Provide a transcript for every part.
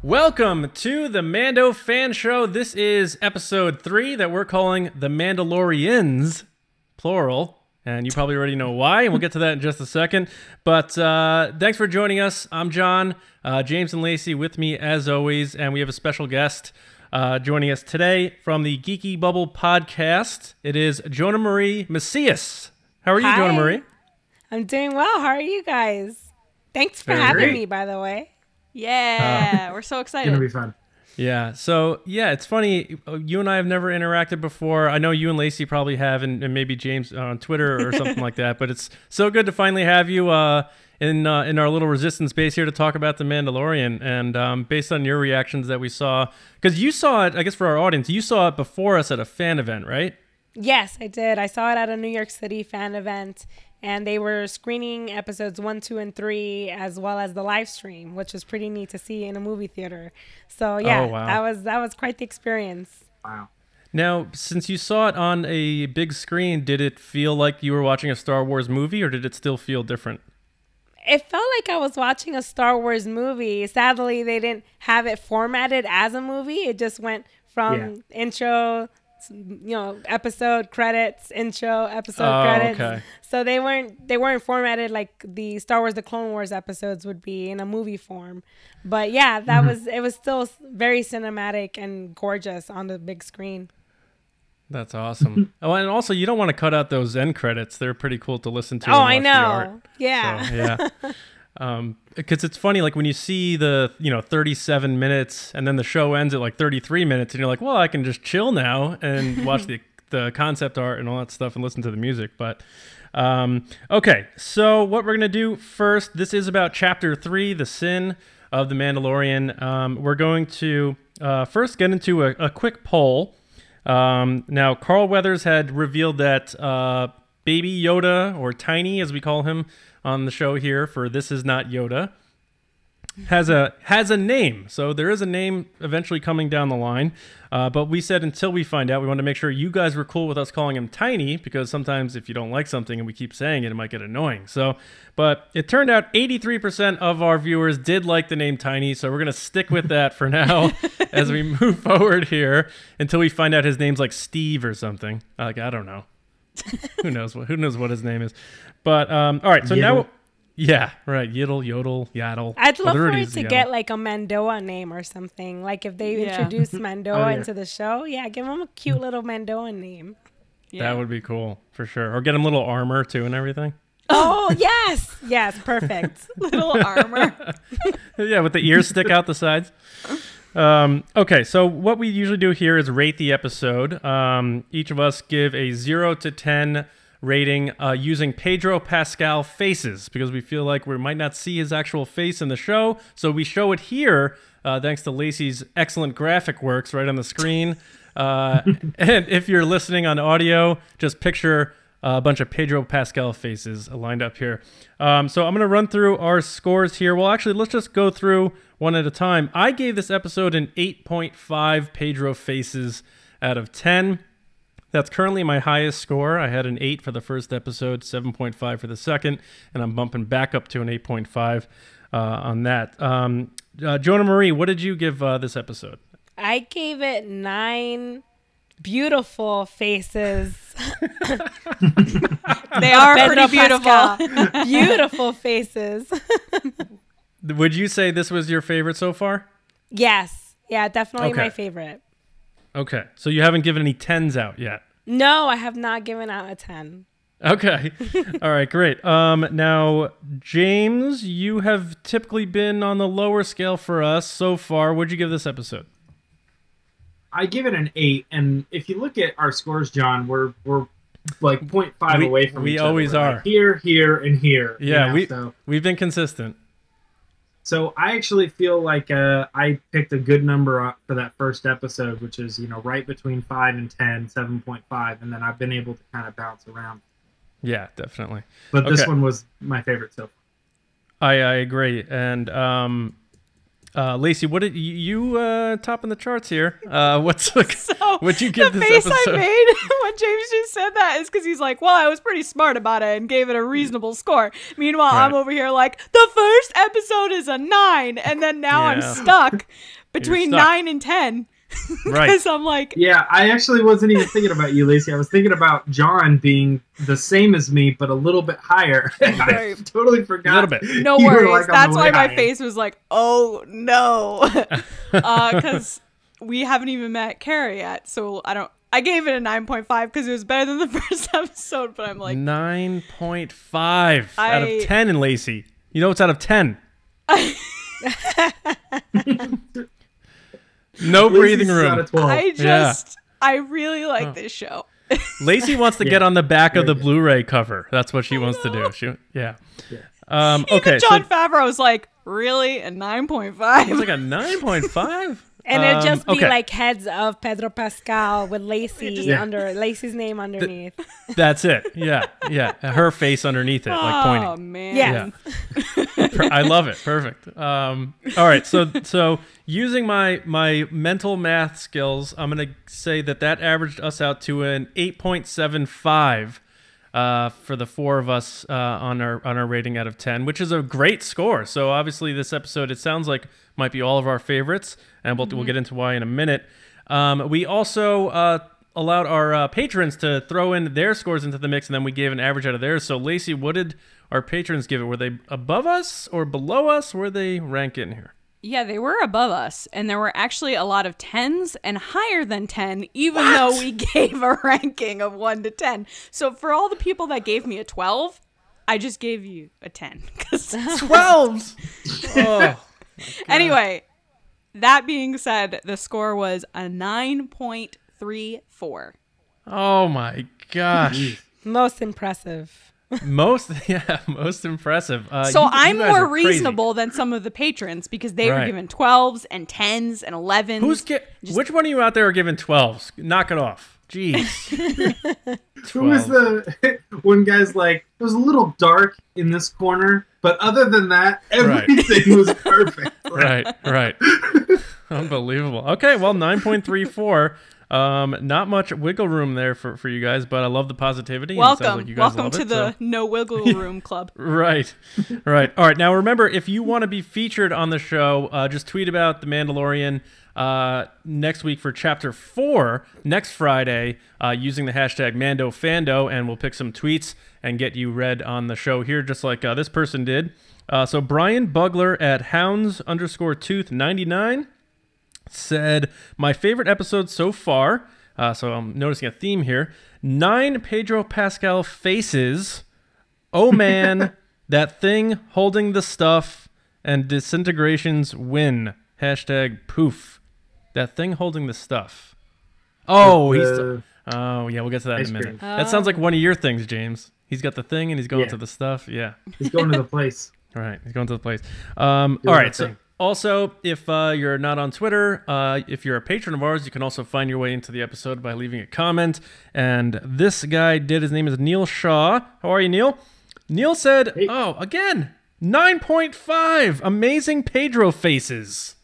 Welcome to the Mando Fan Show. This is episode 3 that we're calling The Mandalorians, plural. And you probably already know why, and we'll get to that in just a second. But thanks for joining us. I'm John, James and Lacey with me as always, and we have a special guest joining us today from the Geeky Bubble podcast. It is Jonah Marie Macias. How are you, Jonah Marie? I'm doing well. How are you guys? Thanks for having me, by the way. Yeah, we're so excited. It's going to be fun. Yeah, so yeah, it's funny. You and I have never interacted before. I know you and Lacey probably have, and maybe James on Twitter or something like that. But it's so good to finally have you in our little resistance base here to talk about The Mandalorian. And based on your reactions that we saw, because you saw it, I guess for our audience, you saw it before us at a fan event, right? Yes, I did. I saw it at a New York City fan event, and they were screening episodes 1, 2, and 3, as well as the live stream, which was pretty neat to see in a movie theater. So yeah, that was quite the experience. Wow. Now, since you saw it on a big screen, did it feel like you were watching a Star Wars movie, or did it still feel different? It felt like I was watching a Star Wars movie. Sadly, they didn't have it formatted as a movie. It just went from intro, episode credits, intro, episode credits. Okay. So they weren't formatted like the Star Wars The Clone Wars episodes would be in a movie form. But yeah, it was still very cinematic and gorgeous on the big screen. That's awesome. Oh, and also you don't want to cut out those end credits. They're pretty cool to listen to. Oh, I know. Yeah. So, yeah. Because it's funny, like when you see the 37 minutes and then the show ends at like 33 minutes and you're like, well, I can just chill now and watch the concept art and all that stuff and listen to the music. But okay, so what we're gonna do first, this is about chapter 3, the sin of the Mandalorian. We're going to first get into a quick poll. Now Carl Weathers had revealed that Baby Yoda, or Tiny as we call him on the show here for This Is Not Yoda, has a name. So there is a name eventually coming down the line. But we said until we find out, we want to make sure you guys were cool with us calling him Tiny, because sometimes if you don't like something and we keep saying it, it might get annoying. So, but it turned out 83% of our viewers did like the name Tiny. So we're going to stick with that for now as we move forward here until we find out his name's like Steve or something. Like, I don't know. Who knows what his name is. But all right, so now, yeah, right, Yiddle, Yodel, Yaddle. I'd love for it to get like a Mandoa name or something. Like if they introduce Mandoa into the show, give him a cute little Mandoa name. Yeah. That would be cool for sure. Or get him little armor too and everything. Oh yes, perfect. Little armor. Yeah, with the ears stick out the sides. Okay, so what we usually do here is rate the episode. Each of us give a 0 to 10 rating using Pedro Pascal faces, because we feel like we might not see his actual face in the show, so we show it here thanks to Lacey's excellent graphic works right on the screen. And if you're listening on audio, just picture a bunch of Pedro Pascal faces lined up here. So I'm going to run through our scores here. Well, actually, let's just go through one at a time. I gave this episode an 8.5 Pedro faces out of 10. That's currently my highest score. I had an 8 for the first episode, 7.5 for the second, and I'm bumping back up to an 8.5 on that. Jonah Marie, what did you give this episode? I gave it 9 beautiful faces. They are pretty beautiful. Beautiful faces. Would you say this was your favorite so far? Yes. Yeah, definitely my favorite. Okay. So you haven't given any 10s out yet? No, I have not given out a 10. Okay. All right, great. Now, James, you have typically been on the lower scale for us so far. What'd you give this episode? I give it an 8, and if you look at our scores, John, we're like 0.5 away from each other. We always are. Like here, and here. Yeah, we've been consistent. So I actually feel like I picked a good number for that first episode, which is, right between 5 and 10, 7.5, and then I've been able to kind of bounce around. Yeah, definitely. But this one was my favorite so far. I agree, and Lacey, what did you topping the charts here? What'd you give the this face episode? I made when James just said that is because he's like, well, I was pretty smart about it and gave it a reasonable score. Meanwhile, Right. I'm over here like, the first episode is a 9, and then now I'm Yeah. stuck between stuck. 9 and 10. Right. Because I'm like, Yeah, I actually wasn't even thinking about you, Lacey. I was thinking about John being the same as me, but a little bit higher. I Right. totally forgot. A little bit. no You were, worries. like, on the That's why way my higher. face was like, oh no. Because we haven't even met Kara yet. So I gave it a 9.5 because it was better than the first episode, but I'm like, 9.5 out of 10 in Lacey. You know what's out of 10? No breathing Lacey's out room. of 12. I really like this show. Lacey wants to get on the back of the Blu-ray cover. That's what she wants to do. Yeah. Okay. Even Jon Favreau's like, really? A 9.5? It's like a 9.5. And it'd just be okay. like heads of Pedro Pascal with Lacey Yeah. under Lacey's name underneath. That's it. Yeah. Her face underneath it, like pointing. Oh man. Yeah. I love it. Perfect. All right. So using my mental math skills, I'm gonna say that averaged us out to an 8.75 for the four of us on our rating out of 10, which is a great score. So obviously this episode, it sounds like, might be all of our favorites, and we'll get into why in a minute. We also allowed our patrons to throw in their scores into the mix, and then we gave an average out of theirs. So Lacey, what did our patrons give it? Were they above us or below us? Where they rank in here? Yeah, they were above us, and there were actually a lot of 10s and higher than 10, even though we gave a ranking of 1 to 10. So for all the people that gave me a 12, I just gave you a 10. 12s. Oh. Anyway, that being said, the score was a 9.34. Oh my gosh. Most impressive. Most impressive. So you I'm guys more are crazy. reasonable than some of the patrons because they were Right. given 12s and 10s and 11s. Which one of you out there are giving 12s? Knock it off. Jeez. Who was 12. the one guy's like, it was a little dark in this corner, but other than that, everything was perfect. Right. Unbelievable. Okay, well, 9.34. Not much wiggle room there for you guys, but I love the positivity. and it sounds Welcome. like you guys Welcome love to it, the so- No Wiggle Room Club. Right. All right. Now, remember, if you want to be featured on the show, just tweet about The Mandalorian next week for Chapter 4, next Friday, using the hashtag MandoFando, and we'll pick some tweets and get you read on the show here, just like this person did. So Brian Bugler at Hounds_Tooth99 said, my favorite episode so far, so I'm noticing a theme here, 9 Pedro Pascal faces, oh man, that thing holding the stuff, and disintegrations win. Hashtag poof. That thing holding the stuff. Oh, oh yeah, we'll get to that in a minute. That sounds like one of your things, James. He's got the thing and he's going to the stuff. Yeah. He's going to the place. All right, he's going to the place. All right, so also, if you're not on Twitter, if you're a patron of ours, you can also find your way into the episode by leaving a comment. And this guy did. His name is Neil Shaw. How are you, Neil? Neil said, hey. oh, again, 9.5. Amazing Pedro faces.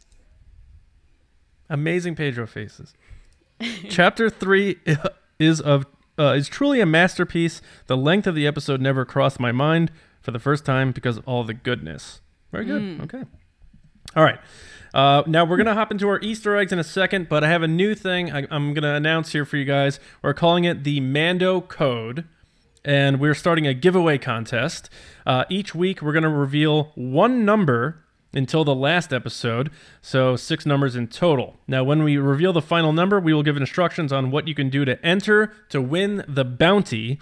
Amazing Pedro faces. Chapter 3 is truly a masterpiece. The length of the episode never crossed my mind for the first time because of all the goodness. Very good. Okay. All right. Now we're going to hop into our Easter eggs in a second, but I have a new thing I'm going to announce here for you guys. We're calling it the Mando Code, and we're starting a giveaway contest. Each week we're going to reveal one number until the last episode, so 6 numbers in total. Now, when we reveal the final number, we will give instructions on what you can do to enter to win the bounty.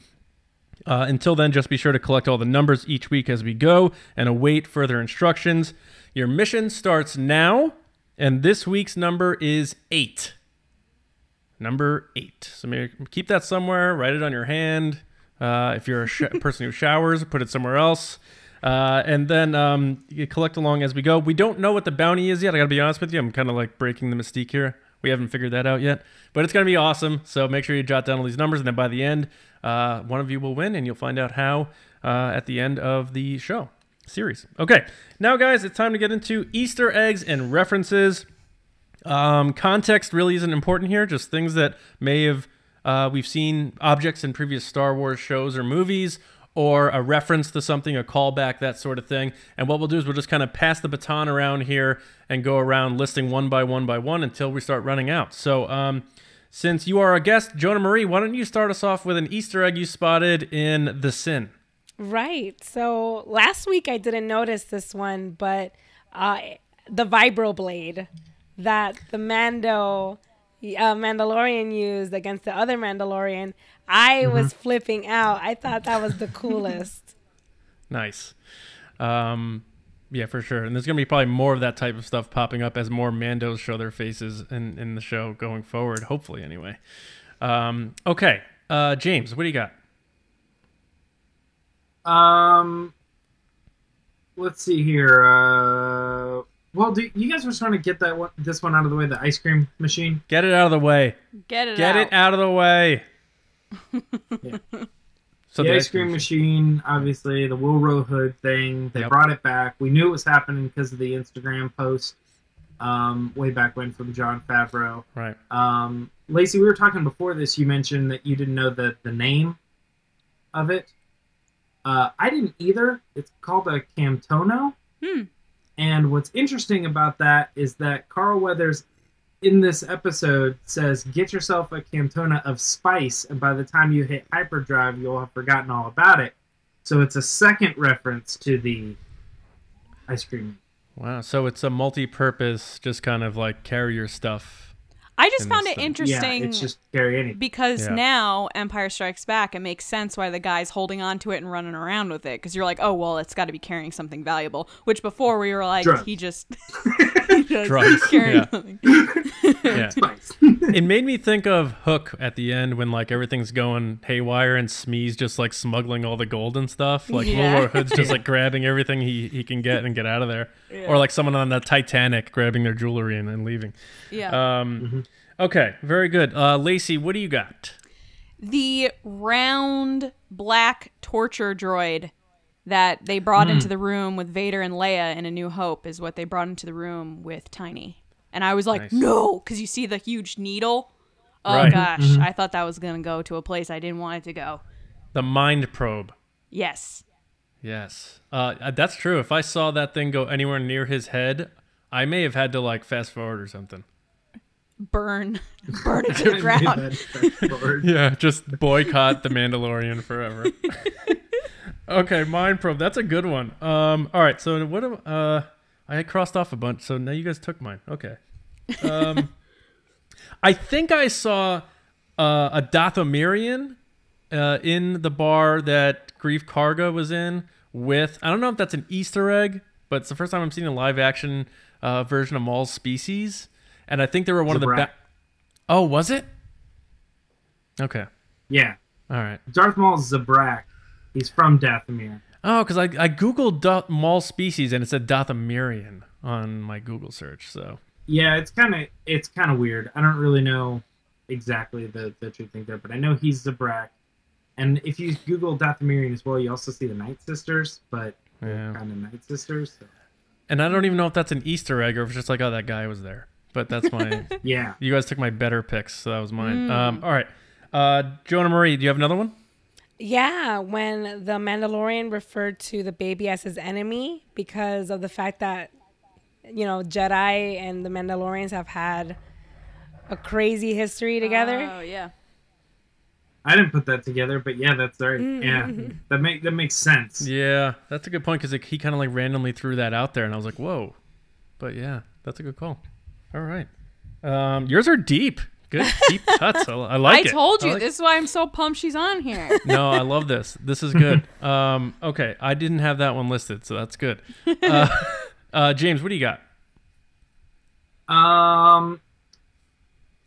Until then, just be sure to collect all the numbers each week as we go and await further instructions. Your mission starts now, and this week's number is 8. Number 8. So maybe keep that somewhere, write it on your hand. If you're a person who showers, put it somewhere else. And then you collect along as we go. We don't know what the bounty is yet. I got to be honest with you. I'm kind of like breaking the mystique here. We haven't figured that out yet. But it's going to be awesome. So make sure you jot down all these numbers. And then by the end, one of you will win. And you'll find out how at the end of the show. series. Okay, now guys, it's time to get into Easter eggs and references. Context really isn't important here, just things that may have we've seen objects in previous Star Wars shows or movies, or a reference to something, a callback, that sort of thing. And what we'll do is we'll just kind of pass the baton around here and go around listing one by one until we start running out. So since you are a guest, Jonah Marie, why don't you start us off with an Easter egg you spotted in The Sin? Right. So last week I didn't notice this one, but the vibroblade that the Mandalorian used against the other Mandalorian, I was flipping out. I thought that was the coolest. Nice. Yeah, for sure. And there's going to be probably more of that type of stuff popping up as more Mandos show their faces in the show going forward, hopefully anyway. Okay. James, what do you got? Let's see here. Well, you guys were trying to get this one out of the way, the ice cream machine? Get it out of the way. Get it out of the way. Yeah. So the ice cream machine, obviously, the Wilro Hood thing, they brought it back. We knew it was happening because of the Instagram post way back when from Jon Favreau. Right. Lacey, we were talking before this. You mentioned that you didn't know the name of it. I didn't either. It's called a Camtono. And what's interesting about that is that Carl Weathers in this episode says, get yourself a Camtona of spice, and by the time you hit hyperdrive, you'll have forgotten all about it. So it's a second reference to the ice cream. Wow, so it's a multi-purpose, just kind of like carrier stuff. I just found it interesting. Yeah, it's just carry anything. Because now Empire Strikes Back, it makes sense why the guy's holding on to it and running around with it. Because you're like, oh, well, it's got to be carrying something valuable. Which before we were like, drugs. he just Drugs. carrying something. Yeah. It made me think of Hook at the end when like everything's going haywire and Smee's just like smuggling all the gold and stuff. Like Wilro Hood's just like grabbing everything he can get and get out of there. Yeah. Or like someone on the Titanic grabbing their jewelry and then leaving. Yeah. Okay, very good. Lacey, what do you got? The round black torture droid that they brought into the room with Vader and Leia in A New Hope is what they brought into the room with Tiny. And I was like, no, because you see the huge needle. Oh, gosh. I thought that was going to go to a place I didn't want it to go. The mind probe. Yes. Yes. That's true. If I saw that thing go anywhere near his head, I may have had to like fast forward or something. Burn it to the ground. Yeah, just boycott the Mandalorian forever. Okay, mind probe. That's a good one. All right, so what I had crossed off a bunch, so now you guys took mine. Okay. I think I saw a Dathomirian in the bar that Grief Karga was in with, I don't know if that's an Easter egg, but it's the first time I'm seeing a live action version of Maul's species. And I think they were one of the Oh, was it? Okay. Yeah. All right. Darth Maul's Zabrak. He's from Dathomir. Oh, because I Googled Maul species and it said Dathomirian on my Google search. So yeah, it's kind of weird. I don't really know exactly the true thing there, but I know he's Zabrak. And if you Google Dathomirian as well, you also see the Night Sisters, but they're kind of Night Sisters. So. And I don't even know if that's an Easter egg or if it's just like, oh, that guy was there. But that's my... Yeah. You guys took my better picks, so that was mine. All right. Jonah Marie, do you have another one? Yeah, when the Mandalorian referred to the baby as his enemy because of the fact that, you know, Jedi and the Mandalorians have had a crazy history together. Oh, yeah. I didn't put that together, but yeah, that's right. Yeah, that makes sense. Yeah, that's a good point because he kind of like randomly threw that out there, and I was like, whoa. But yeah, that's a good call. All right. Yours are deep. Good deep cuts. I like it. I told you. This is why I'm so pumped she's on here. No, I love this. This is good. Okay, I didn't have that one listed, so that's good. James, what do you got?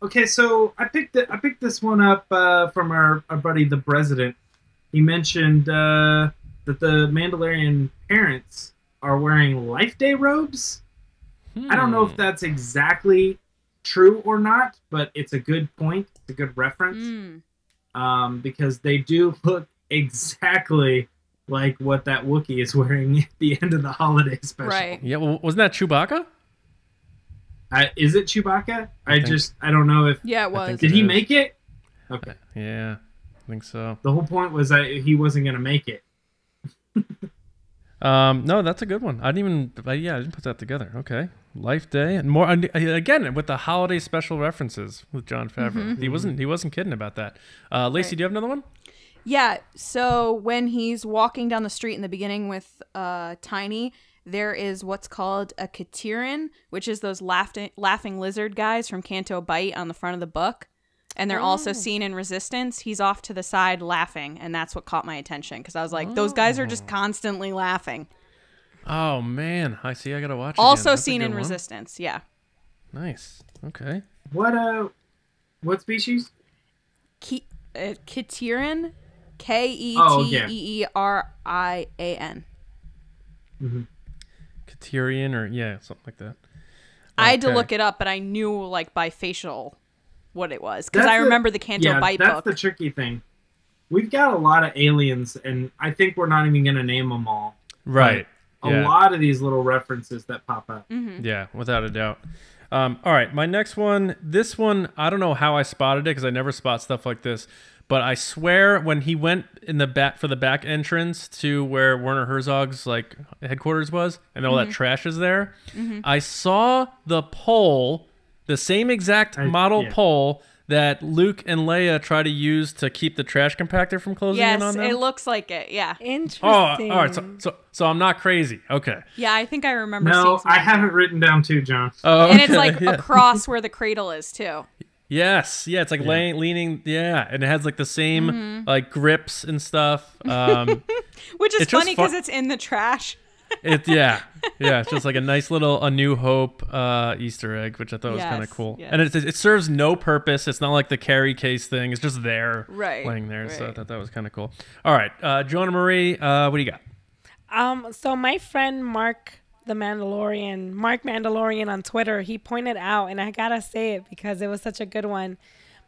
Okay, so I picked this one up from our buddy the President. He mentioned that the Mandalorian parents are wearing Life Day robes. I don't know if that's exactly true or not, but it's a good point. It's a good reference. Because they do look exactly like what that Wookiee is wearing at the end of the holiday special. Right. Yeah, well, wasn't that Chewbacca? Is it Chewbacca? I don't know if... Yeah, it was. Did he make it? Okay. Yeah, I think so. The whole point was that he wasn't going to make it. No, that's a good one. I didn't put that together. Okay. Life Day and more again with the holiday special references with Jon Favreau. He wasn't kidding about that. Lacey, Right. do you have another one? Yeah, so when he's walking down the street in the beginning with Tiny, there is what's called a Katirin, which is those laughing lizard guys from Canto Bight on the front of the book. And they're also seen in Resistance. He's off to the side laughing, and that's what caught my attention because I was like, those guys are just constantly laughing. Oh man, I see. I gotta watch. Also seen in Resistance, yeah. Nice. Okay. What species? Katirin, Keteerian. Katerian or something like that. I had to Okay. look it up, but I knew like by facial what it was because I remember the Canto Bight that's book. the tricky thing. We've got a lot of aliens, and I think we're not even going to name them all. Right. A lot of these little references that pop up. Yeah, without a doubt. All right, my next one. This one, I don't know how I spotted it because I never spot stuff like this. But I swear, when he went in the back for the back entrance to where Werner Herzog's like headquarters was, and all that trash is there, I saw the pole, the same exact model pole that Luke and Leia try to use to keep the trash compactor from closing in on them. Yes, it looks like it. Yeah. Interesting. Oh, all right. So I'm not crazy. Okay. Yeah, I think I remember. No, seeing some I like have that. it written down too, John. Oh, And it's okay, like yeah. across where the cradle is too. Yes, yeah, it's like leaning, and it has like the same like grips and stuff. Which is It's just funny because it's in the trash. It's just like a nice little A New Hope Easter egg, which I thought was kind of cool. yes. And it serves no purpose. It's not like the carry case thing. It's just there, laying there. Right. So I thought that was kind of cool. All right, Joanna Marie, what do you got? So my friend Mark Mandalorian on Twitter, he pointed out, and I gotta say it because it was such a good one.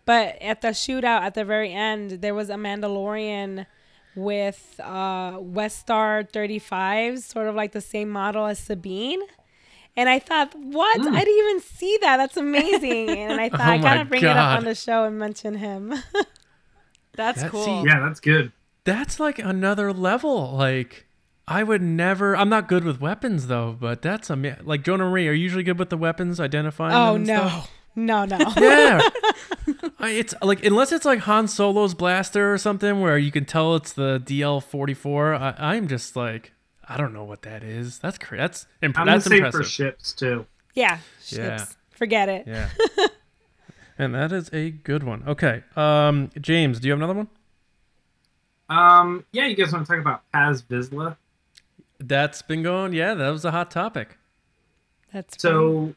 But at the shootout at the very end, there was a Mandalorian with Westar 35s, sort of like the same model as Sabine. And I thought, what? I didn't even see that. That's amazing. And I thought I gotta bring it up on the show and mention him. That's cool. See, Yeah, that's good. that's like another level. Like, I would never. I'm not good with weapons though, but that's like Joanna Marie. Are you usually good with the weapons, identifying them and stuff? No. Yeah. It's like, unless it's like Han Solo's blaster or something where you can tell it's the DL-44, I'm just like, I don't know what that is. That's crazy. That's I'm that's the same impressive. for ships too. Yeah. Ships. Yeah. Forget it. Yeah. And that is a good one. Okay. James, do you have another one? Yeah, you guys want to talk about Paz Vizsla? That's been going. Yeah, that was a hot topic. That's So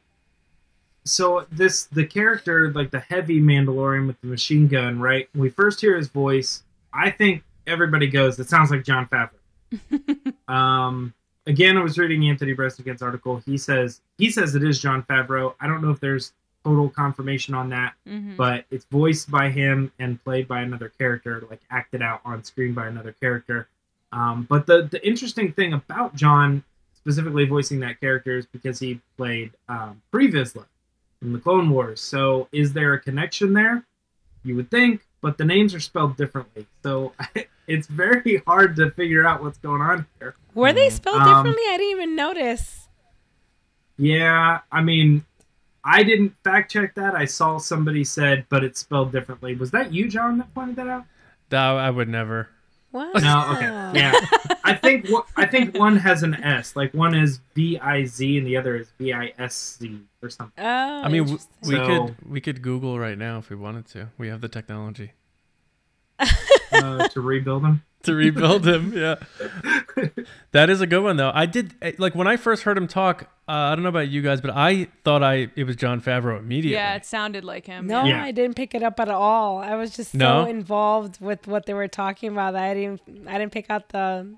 the character, like the heavy Mandalorian with the machine gun, right? When we first hear his voice, I think everybody goes, it sounds like Jon Favreau. Again, I was reading Anthony Brestigan's article. He says it is Jon Favreau. I don't know if there's total confirmation on that, but it's voiced by him and played by another character, like acted out on screen by another character. But the interesting thing about Jon specifically voicing that character is because he played Pre-Vizsla in the Clone Wars. So is there a connection there? You would think, but the names are spelled differently. So it's very hard to figure out what's going on here. Were they spelled differently? I didn't even notice. Yeah, I mean, I didn't fact check that. I saw somebody said, but it's spelled differently. Was that you, John, that pointed that out? No, I would never. Wow. No, okay, yeah. I think one has an S, like one is V-I-Z and the other is V-I-S-Z or something. Oh, I mean, interesting. we could Google right now if we wanted to. We have the technology To rebuild them. to rebuild him. Yeah, that is a good one though. I did like when I first heard him talk. I don't know about you guys, but I thought it was Jon Favreau immediately. Yeah, it sounded like him. No, Yeah. I didn't pick it up at all. I was just so involved with what they were talking about that I didn't pick out the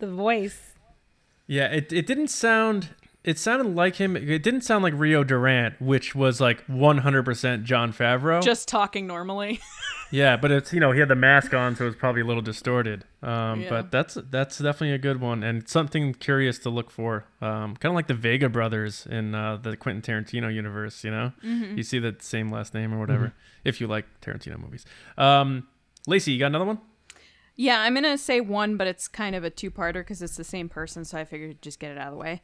voice. Yeah, it didn't sound. It sounded like him. It didn't sound like Rio Durant, which was like 100% Jon Favreau. Just talking normally. Yeah, but it's, he had the mask on, so it's probably a little distorted. But that's definitely a good one, and something curious to look for. Kind of like the Vega brothers in the Quentin Tarantino universe. You see the same last name or whatever. If you like Tarantino movies. Lacey, you got another one? Yeah, I'm gonna say one, but it's kind of a two-parter because it's the same person, so I figured just get it out of the way.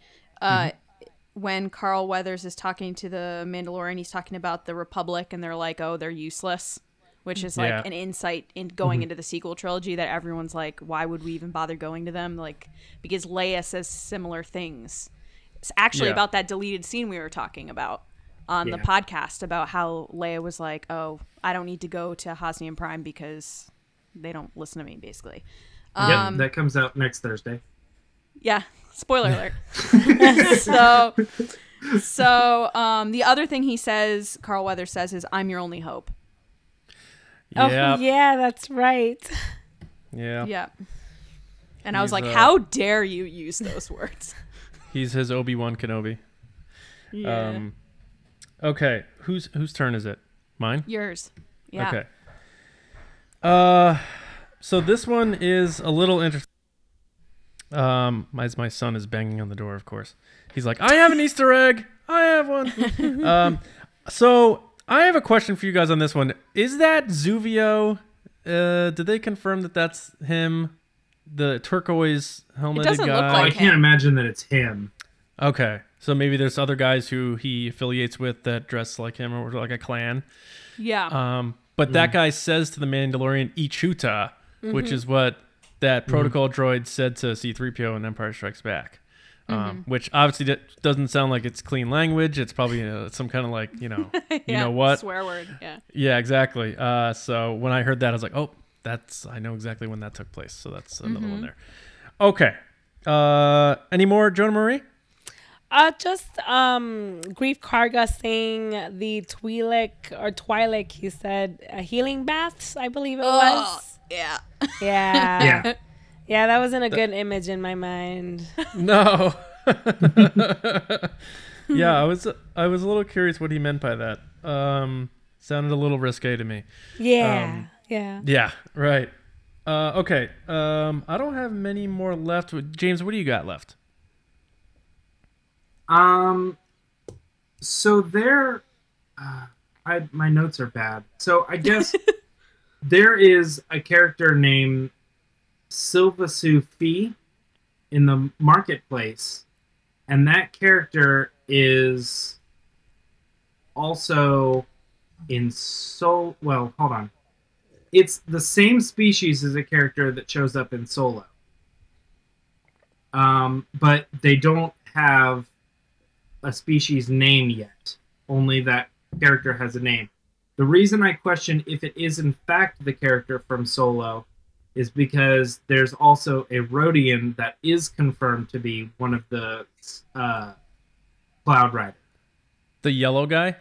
When Carl Weathers is talking to the Mandalorian, he's talking about the Republic, and they're like, "Oh, they're useless." Which is like an insight in going into the sequel trilogy that everyone's like, why would we even bother going to them? Like, because Leia says similar things. It's actually about that deleted scene we were talking about on the podcast about how Leia was like, oh, I don't need to go to Hosnian Prime because they don't listen to me, basically. That comes out next Thursday. Yeah, spoiler alert. So the other thing he says, Carl Weathers says, is, I'm your only hope. Oh, yeah, that's right. Yeah. And I was like, how dare you use those words? He's his Obi-Wan Kenobi. Yeah. Okay, whose turn is it? Mine? Yours. Yeah. Okay. So this one is a little interesting. My son is banging on the door, of course. He's like, I have an Easter egg. I have one. So I have a question for you guys on this one. Is that Zuvio? Did they confirm that that's him? The turquoise helmeted doesn't guy? look like I can't imagine that it's him. Okay. So maybe there's other guys who he affiliates with that dress like him or like a clan. Yeah. But that guy says to the Mandalorian, Ichuta, which is what that protocol droid said to C-3PO in Empire Strikes Back. Which obviously doesn't sound like it's clean language. It's probably some kind of like, you know what? Swear word. Yeah. Yeah, exactly. So when I heard that, I was like, oh, I know exactly when that took place. So that's another one there. Okay. Any more, Jonah Marie? Just Grief Karga saying the Twi'lek, he said, healing baths, I believe it was. Yeah. Yeah. Yeah, that wasn't a good image in my mind. No. Yeah, I was a little curious what he meant by that. Sounded a little risque to me. Yeah. Yeah, right. Okay. I don't have many more left. James, what do you got left? So there, my notes are bad. So I guess there is a character named Silvasu Fi in the marketplace, and that character is also in well, hold on. It's the same species as a character that shows up in Solo. But they don't have a species name yet. Only that character has a name. The reason I question if it is in fact the character from Solo is because there's also a Rodian that is confirmed to be one of the Cloud Riders. The yellow guy?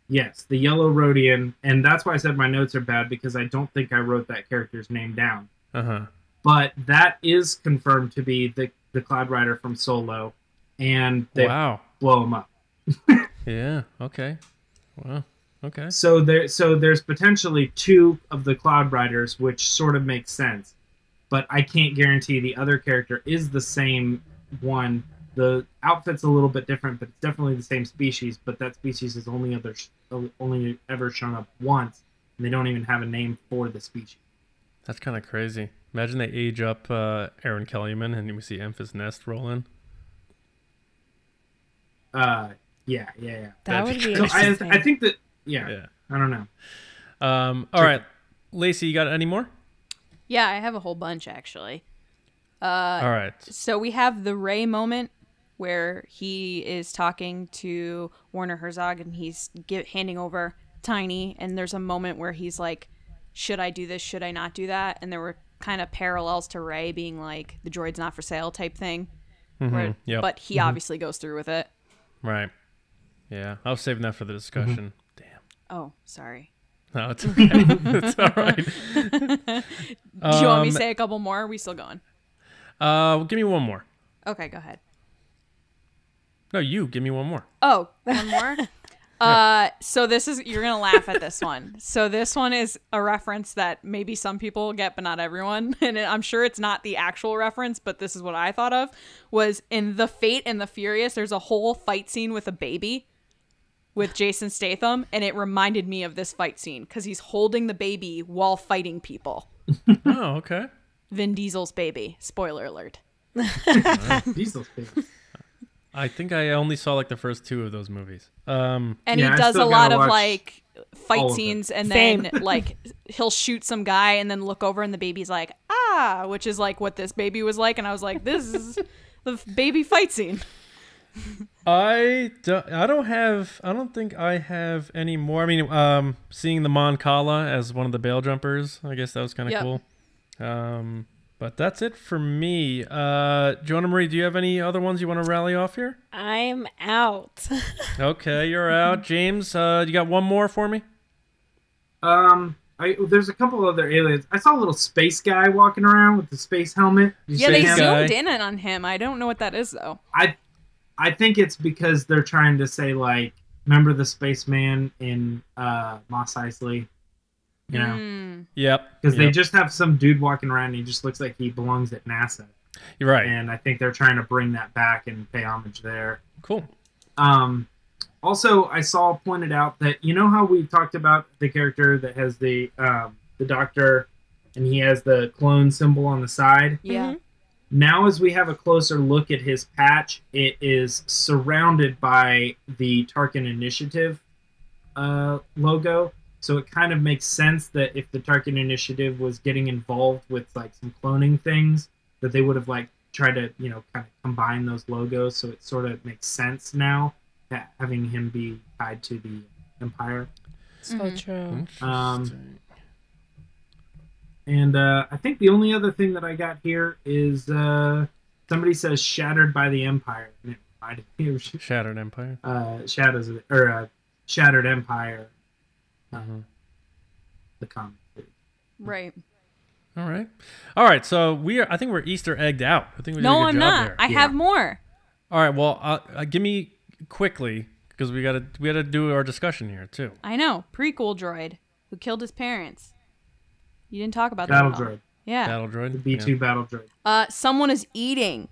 Yes, the yellow Rodian, and that's why I said my notes are bad, because I don't think I wrote that character's name down. But that is confirmed to be the Cloud Rider from Solo, and they blow him up. Yeah, okay. Wow. Okay. So there's potentially two of the Cloud Riders, which sort of makes sense. But I can't guarantee the other character is the same one. The outfit's a little bit different, but it's definitely the same species. But that species has only ever shown up once, and they don't even have a name for the species. That's kind of crazy. Imagine they age up Aaron Kellyman, and we see Emphas Nest roll in. Yeah. That would be so interesting. I think that, yeah. I don't know. All right. Lacey, you got any more? Yeah, I have a whole bunch, actually. All right. So we have the Rey moment where he is talking to Werner Herzog and he's handing over Tiny, and there's a moment where he's like, should I do this? Should I not do that? And there were kind of parallels to Rey being like, the droid's not for sale type thing. But he obviously goes through with it. Right. Yeah. I was saving that for the discussion. Damn. Oh, sorry. No, it's okay. It's all right. Do you want me to say a couple more? Are we still going? Give me one more. Okay, go ahead. No, you. Give me one more. Oh, one more? So this is, you're gonna laugh at this one. So this one is a reference that maybe some people get, but not everyone. And I'm sure it's not the actual reference, but this is what I thought of. Was in The Fate and the Furious, there's a whole fight scene with a baby with Jason Statham, and it reminded me of this fight scene because he's holding the baby while fighting people. Oh, okay. Vin Diesel's baby. Spoiler alert. Diesel's baby. I think I only saw like the first 2 of those movies. And Yeah, he I does a still lot gotta of watch like fight all of scenes, it. and Same. then like he'll shoot some guy and then look over and the baby's like, ah, which is like what this baby was like. And I was like, this is the baby fight scene. I don't think I have any more. I mean, seeing the Mon Cala as one of the bail jumpers, I guess that was kind of Yep. cool. But that's it for me. Joanna Marie, do you have any other ones you want to rally off here? I'm out. Okay, you're out. James, you got one more for me? There's a couple other aliens. I saw a little space guy walking around with the space helmet. Did you Yeah, see they Space him? guy. zoomed in on him. I don't know what that is though. I think it's because they're trying to say, like, remember the spaceman in Mos Eisley? You know? Yep. Because they Yep. just have some dude walking around and he just looks like he belongs at NASA. You're right. And I think they're trying to bring that back and pay homage there. Cool. Also, I saw pointed out that, you know how we talked about the character that has the doctor and he has the clone symbol on the side? Yeah. Now, as we have a closer look at his patch, it is surrounded by the Tarkin Initiative logo. So it kind of makes sense that if the Tarkin Initiative was getting involved with like some cloning things, that they would have like tried to, you know, kind of combine those logos. So it sort of makes sense now that having him be tied to the Empire. So true. Interesting. And I think the only other thing that I got here is somebody says "shattered by the Empire." And it reminded me of Shattered Empire. Shattered Empire. The comic. Right. All right. So I think we're Easter egged out. I think we did No, a good I'm job not. there. I have more. All right. Well, give me quickly because we gotta do our discussion here too. I know. Prequel droid who killed his parents. You didn't talk about Battle that. at all. droid. Yeah. Battle droid. The B2 battle droid. Someone is eating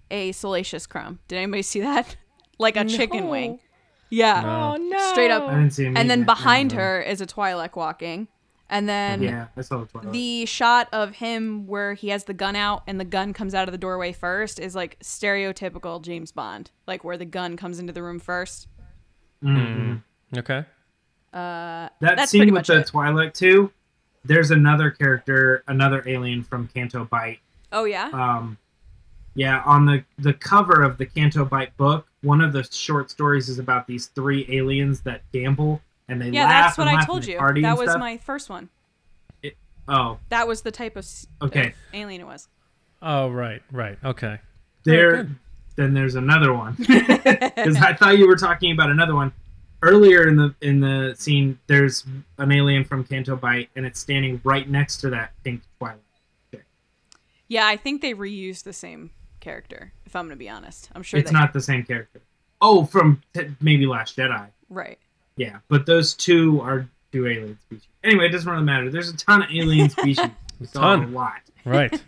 a salacious crumb. Did anybody see that? Like a chicken No. wing. Yeah. Oh no! Straight up. I didn't see him. And then eating it. behind her is a Twi'lek walking. And then Yeah, I saw the Twilight. the shot of him where he has the gun out and the gun comes out of the doorway first is like stereotypical James Bond. Like where the gun comes into the room first. Okay. That That's scene pretty with much the it. Twi'lek too. There's another character, another alien from Canto Bight. Oh, yeah? Yeah, on the cover of the Canto Bight book, one of the short stories is about these 3 aliens that gamble and they Yeah, laugh that's what and I laugh told and you. party That and was stuff. my first one. Oh, That was the type of Okay. alien it was. Oh, right. Okay. there. good. Then there's another one because I thought you were talking about another one. Earlier in the scene, there's an alien from Canto Bight, and it's standing right next to that pink Twi'lek. Yeah, I think they reused the same character, if I'm going to be honest. I'm sure It's not the same character. Oh, from maybe Last Jedi. Right. Yeah, but those 2 are 2 alien species. Anyway, it doesn't really matter. There's a ton of alien species. We saw Ton. a lot. Right.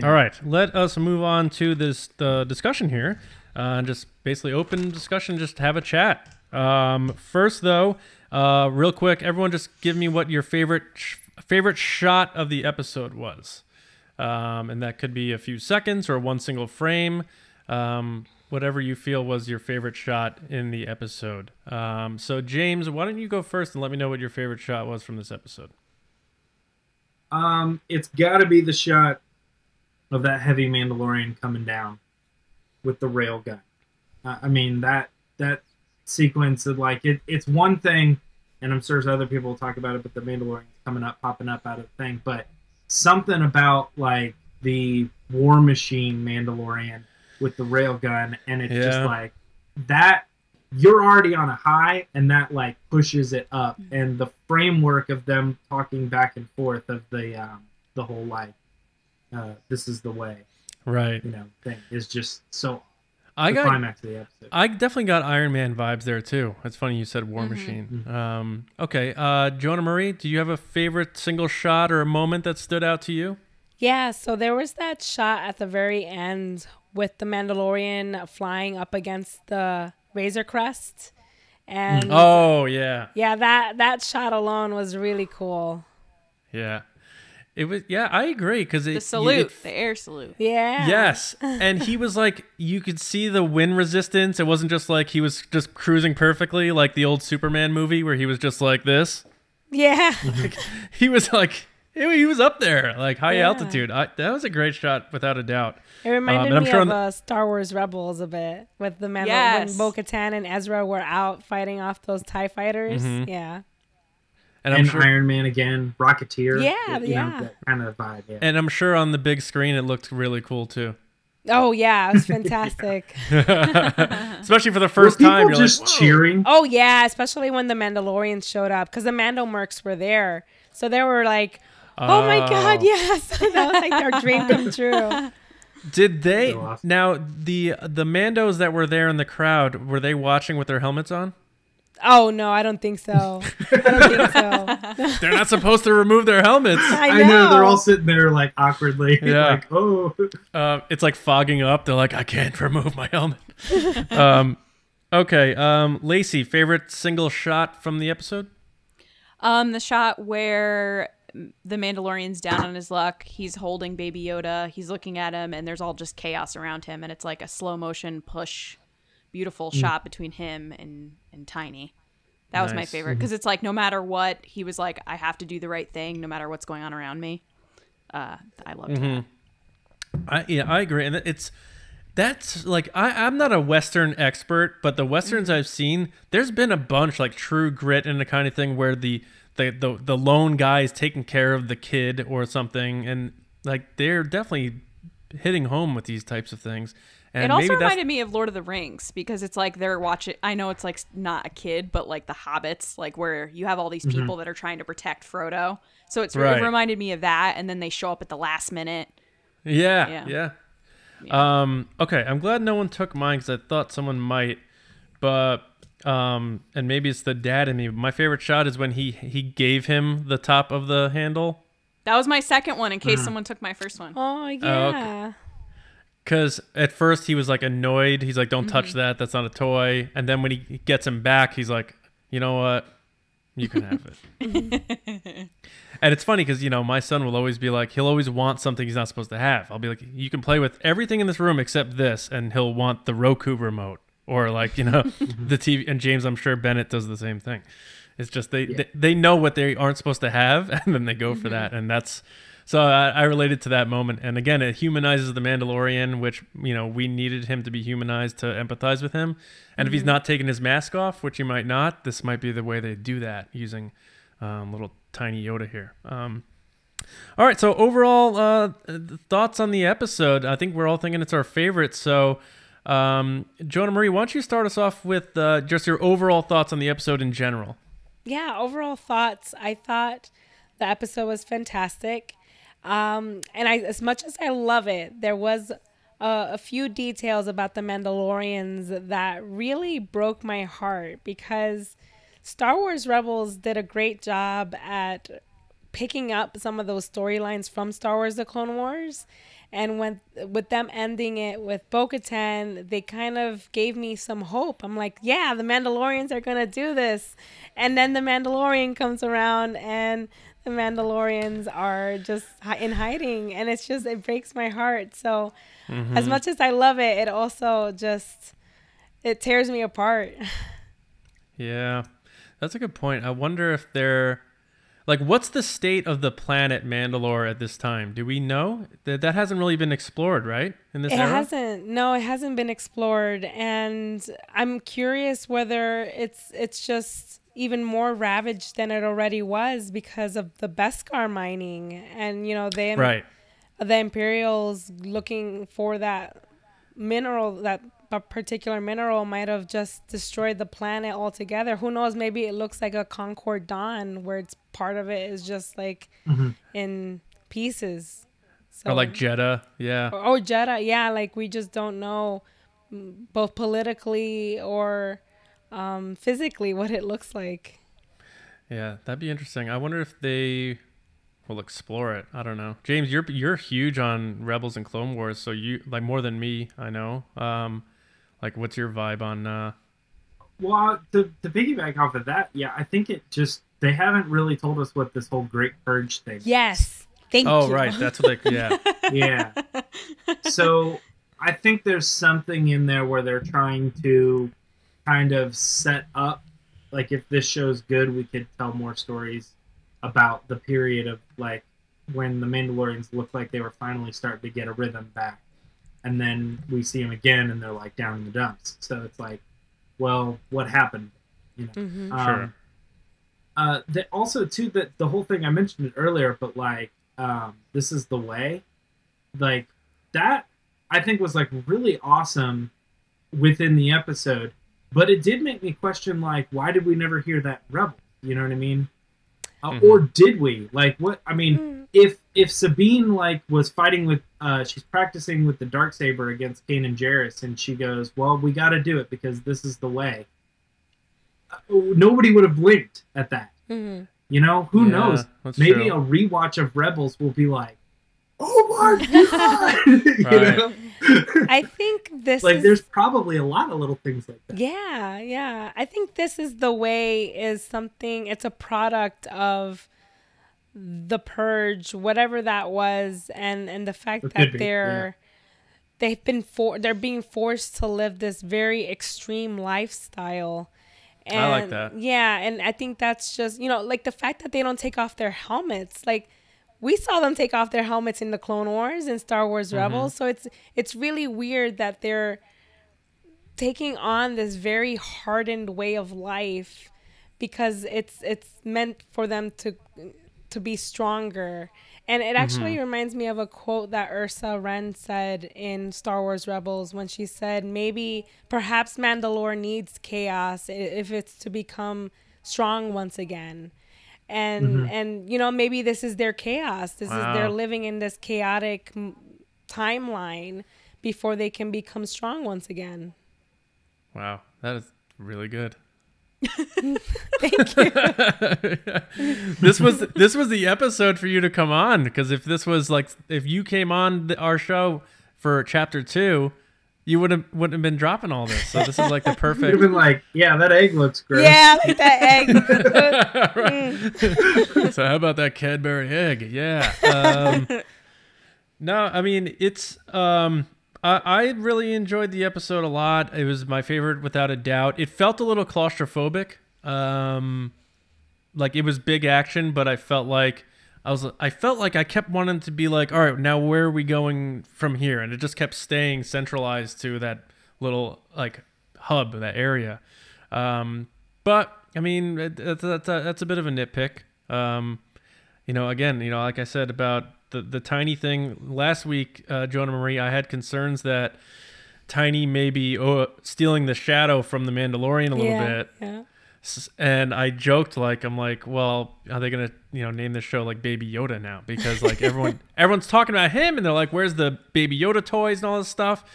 All right. Let us move on to the discussion here. Just basically open discussion. Just have a chat. First, though, real quick, everyone just give me what your favorite shot of the episode was. And that could be a few seconds or one single frame. Whatever you feel was your favorite shot in the episode. So, James, why don't you go first and let me know what your favorite shot was from this episode? It's got to be the shot of that heavy Mandalorian coming down with the railgun. I mean, that sequence of like it's one thing, and I'm sure other people will talk about it, but the Mandalorian's popping up out of the thing. But something about like the War Machine Mandalorian with the railgun, and it's just like that. You're already on a high, and that like pushes it up, and the framework of them talking back and forth of the whole like this is the way, Right. thing is just so. climax of the episode. I definitely got Iron Man vibes there too. It's funny you said War Machine. Okay, Jonah Marie, do you have a favorite single shot or a moment that stood out to you? Yeah, so there was that shot at the very end with the Mandalorian flying up against the Razor Crest. And yeah, that shot alone was really cool. Yeah. It was, yeah, I agree. Because the salute, the air salute. Yeah. Yes. And he was like, you could see the wind resistance. It wasn't just like he was just cruising perfectly like the old Superman movie where he was just like this. Yeah. Like, he was like, he was up there, like high altitude. That was a great shot, without a doubt. It reminded me of Star Wars Rebels a bit with the when Bo-Katan and Ezra were out fighting off those TIE fighters. Yeah. And sure, Iron Man again, Rocketeer. Yeah, you know, that kind of vibe. Yeah. And I'm sure on the big screen it looked really cool too. Oh yeah, it was fantastic. Especially for the first time, you're just like, cheering. Oh yeah, especially when the Mandalorians showed up because the Mando Mercs were there, so they were like, "Oh my God, yes!" That was like their dream come true. Did they now the Mandos that were there in the crowd, were they watching with their helmets on? Oh no, I don't think so. I don't think so. They're not supposed to remove their helmets. I know. They're all sitting there like awkwardly. Yeah. Like, oh. It's like fogging up. They're like, I can't remove my helmet. Okay. Lacey, favorite single shot from the episode? The shot where the Mandalorian's down on his luck. He's holding Baby Yoda. He's looking at him, and there's all just chaos around him. And it's like a slow motion push, beautiful shot between him and Tiny. That was my favorite because it's like no matter what, he was like, I have to do the right thing no matter what's going on around me. I loved that. I agree, and that's like I'm not a Western expert, but the Westerns I've seen, there's been a bunch like True Grit and the kind of thing where the lone guy is taking care of the kid or something, and like they're definitely hitting home with these types of things. And it also reminded me of Lord of the Rings because it's like they're watching. I know it's like not a kid, but like the Hobbits, like where you have all these people that are trying to protect Frodo. So it reminded me of that, and then they show up at the last minute. Yeah. Okay, I'm glad no one took mine because I thought someone might, but and maybe it's the dad in me. My favorite shot is when he gave him the top of the handle. That was my second one in case someone took my first one. Oh yeah. Okay. Because at first he was like annoyed. He's like, don't touch that. That's not a toy. And then when he gets him back, he's like, you know what? You can have it. And it's funny because, you know, my son will always be like, he'll always want something he's not supposed to have. I'll be like, you can play with everything in this room except this. And he'll want the Roku remote or like, you know, the TV. And James, I'm sure Bennett does the same thing. It's just they know what they aren't supposed to have. And then they go for that. And that's... So I related to that moment. And again, it humanizes the Mandalorian, which, you know, we needed him to be humanized to empathize with him. And if he's not taking his mask off, which he might not, this might be the way they do that using little tiny Yoda here. All right. So overall thoughts on the episode. I think we're all thinking it's our favorite. So Jonah Marie, why don't you start us off with just your overall thoughts on the episode in general? Yeah, overall thoughts. I thought the episode was fantastic. And as much as I love it, there was a few details about the Mandalorians that really broke my heart because Star Wars Rebels did a great job at picking up some of those storylines from Star Wars The Clone Wars. And with them ending it with Bo-Katan, they kind of gave me some hope. I'm like, yeah, the Mandalorians are going to do this. And then the Mandalorian comes around and the Mandalorians are just in hiding, and it breaks my heart. So as much as I love it, it also it tears me apart. Yeah, that's a good point. I wonder if they're like, what's the state of the planet Mandalore at this time? Do we know? That hasn't really been explored, right? In this era? It hasn't. No, it hasn't been explored, and I'm curious whether it's just even more ravaged than it already was because of the Beskar mining, and you know the Imperials looking for that mineral, that particular mineral might have just destroyed the planet altogether. Who knows? Maybe it looks like a Concord Dawn where it's part of it is just like in pieces. So, or like Jetta, yeah. Or Jetta, yeah. Like we just don't know both politically or physically what it looks like. Yeah, that'd be interesting. I wonder if they will explore it. I don't know. James, you're huge on Rebels and Clone Wars, so you like more than me, I know. Like, what's your vibe on? Well, to piggyback off of that, yeah, I think they haven't really told us what this whole Great Purge thing. Yes, thank you. Oh, right, that's what they. Yeah, yeah. So I think there's something in there where they're trying to kind of set up, like, if this show's good, we could tell more stories about the period of, like, when the Mandalorians looked like they were finally starting to get a rhythm back. And then we see them again, and they're, like, down in the dumps. So it's like, well, what happened? You know? Sure. Also, too, that the whole thing, I mentioned it earlier, but, like, this is the way. Like, that, I think, was, like, really awesome within the episode. But it did make me question, like, why did we never hear that Rebel? You know what I mean? Or did we? Like, what? I mean, if Sabine, like, was fighting with, she's practicing with the Darksaber against Kanan Jarrus, and she goes, well, we got to do it because this is the way. Nobody would have blinked at that. You know? Who knows? Maybe true. a rewatch of Rebels will be like, oh my God! You know? I think this like, there's probably a lot of little things like that. Yeah. I think This Is the Way is something, it's a product of the purge, whatever that was, and the fact that they're being forced to live this very extreme lifestyle. And, I like that. Yeah, and I think that's just, you know, like the fact that they don't take off their helmets, like we saw them take off their helmets in the Clone Wars and Star Wars Rebels. So it's really weird that they're taking on this very hardened way of life because it's meant for them to be stronger. And it actually reminds me of a quote that Ursa Wren said in Star Wars Rebels when she said, perhaps Mandalore needs chaos if it's to become strong once again. And you know, maybe this is their chaos. They're living in this chaotic timeline before they can become strong once again. Wow, that is really good. Thank you. This was the episode for you to come on, because if you came on our show for chapter 2, you wouldn't have been dropping all this. So this is like the perfect. You'd have been like, yeah, that egg looks gross. Yeah, like that egg. So how about that Cadbury egg? Yeah. No, I mean, it's I really enjoyed the episode a lot. It was my favorite without a doubt. It felt a little claustrophobic. Like, it was big action, but I felt like I kept wanting to be like, all right, now where are we going from here? And it just kept staying centralized to that little, like, hub, that area. But I mean, that's a bit of a nitpick. You know, again, you know, like I said about the Tiny thing last week, Jonah Marie, I had concerns that Tiny may be stealing the shadow from the Mandalorian a little bit. Yeah. And I joked, I'm like, well, are they gonna, name this show like Baby Yoda now? Because like everyone's talking about him, and they're like, where's the Baby Yoda toys and all this stuff?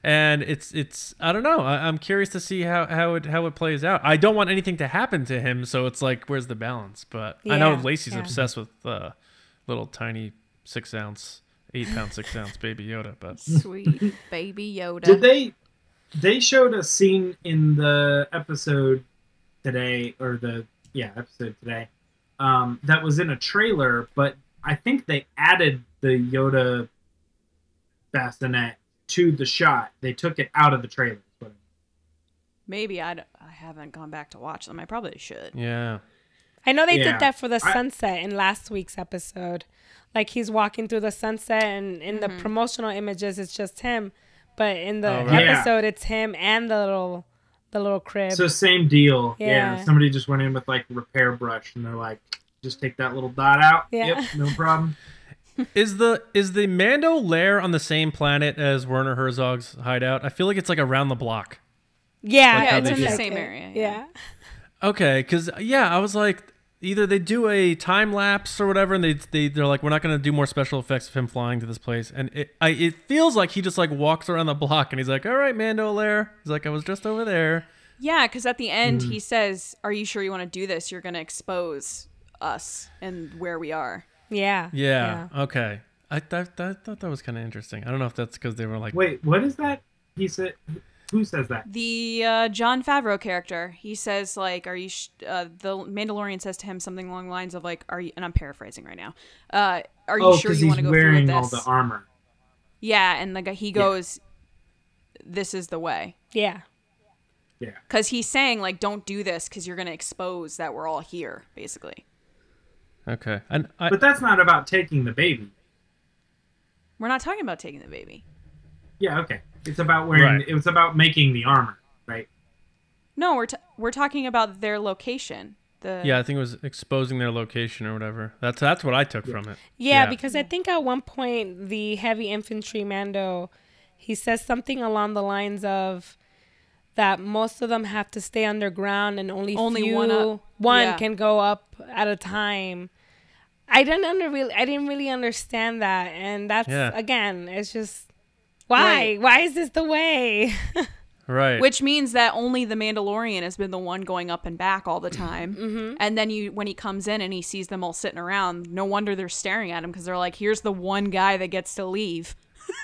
And it's I don't know. I'm curious to see how it plays out. I don't want anything to happen to him, so it's like, where's the balance? But I know Lacey's obsessed with little tiny 8-pound 6-ounce Baby Yoda. But sweet Baby Yoda. Did they showed a scene in the episode today, or episode today, that was in a trailer, but I think they added the Yoda bassinet to the shot. They took it out of the trailer. Maybe I haven't gone back to watch them. I probably should. Yeah. I know they did that for the sunset in last week's episode. Like, he's walking through the sunset, and in the promotional images, it's just him. But in the episode, it's him and the little crib. So same deal. Yeah. Somebody just went in with like repair brush, and they're like, just take that little dot out. Yeah. Yep, no problem. Is the Mando lair on the same planet as Werner Herzog's hideout? I feel like it's like around the block. Yeah, like it's in the same area. Yeah. Okay, because I was like, either they do a time lapse or whatever, and they're like, we're not going to do more special effects of him flying to this place, and it feels like he just like walks around the block and he's like, all right, Mandalorian. He's like, I was just over there. Yeah, because at the end he says, are you sure you want to do this? You're going to expose us and where we are. Yeah. Okay. I thought that was kind of interesting. I don't know if that's because they were like, wait, what is that? He said, who says that? The Jon Favreau character. He says like, "Are you?" The Mandalorian says to him something along the lines of like, "Are you?" And I'm paraphrasing right now. Are you sure you want to go through with this? All the armor. Yeah, and like he goes, "This is the way." Yeah. Because he's saying like, "Don't do this because you're going to expose that we're all here," basically. Okay, but that's not about taking the baby. We're not talking about taking the baby. Yeah. Okay. It's about wearing. Right. It was about making the armor, right? No, we're talking about their location. Yeah, I think it was exposing their location or whatever. That's what I took from it. Yeah, because I think at one point the heavy infantry Mando, he says something along the lines of that most of them have to stay underground and only one can go up at a time. I didn't really understand that, and that's again, it's just. Why? Right. Why is this the way? Right. Which means that only the Mandalorian has been the one going up and back all the time. Mm-hmm. And then when he comes in and he sees them all sitting around, no wonder they're staring at him because they're like, here's the one guy that gets to leave.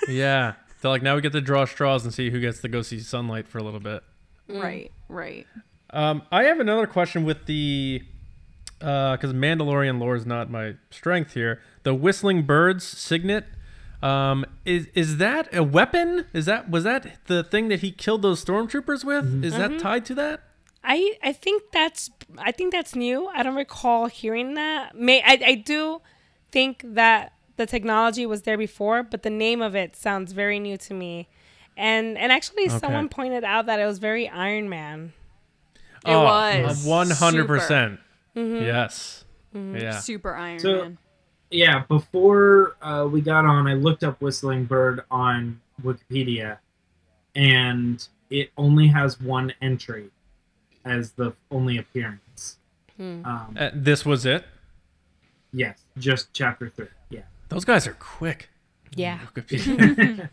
Yeah. They're like, now we get to draw straws and see who gets to go see sunlight for a little bit. Right. I have another question with the... because Mandalorian lore is not my strength here. The Whistling Birds signet... is that a weapon? Was that the thing that he killed those stormtroopers with? Mm-hmm. Is that tied to that? I think that's new. I don't recall hearing that. I do think that the technology was there before, but the name of it sounds very new to me. And actually someone pointed out that it was very Iron Man. It was 100%. Yes. Mm-hmm. Yeah. Super Iron Man. Yeah, before we got on, I looked up Whistling Bird on Wikipedia, and it only has one entry as the only appearance. This was it? Yes, just chapter 3. Yeah. Those guys are quick. Yeah. There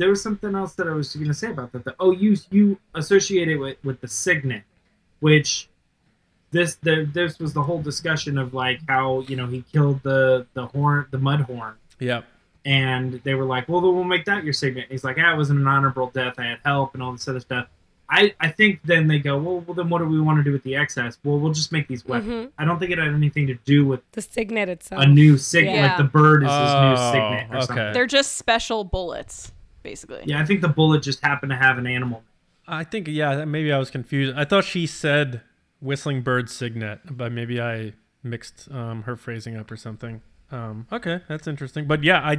was something else that I was going to say about that. You associate it with the signet, which... This was the whole discussion of like how he killed the mud horn. Yep. And they were like, well, then we'll make that your signet. He's like, it wasn't an honorable death. I had help and all this other stuff. I think then they go, well, then what do we want to do with the excess? Well, we'll just make these weapons. Mm-hmm. I don't think it had anything to do with the signet itself. A new signet, like the bird is his new signet or something. They're just special bullets, basically. Yeah, I think the bullet just happened to have an animal. I think maybe I was confused. I thought she said Whistling Bird signet, but maybe I mixed her phrasing up or something. Okay, that's interesting. But yeah, I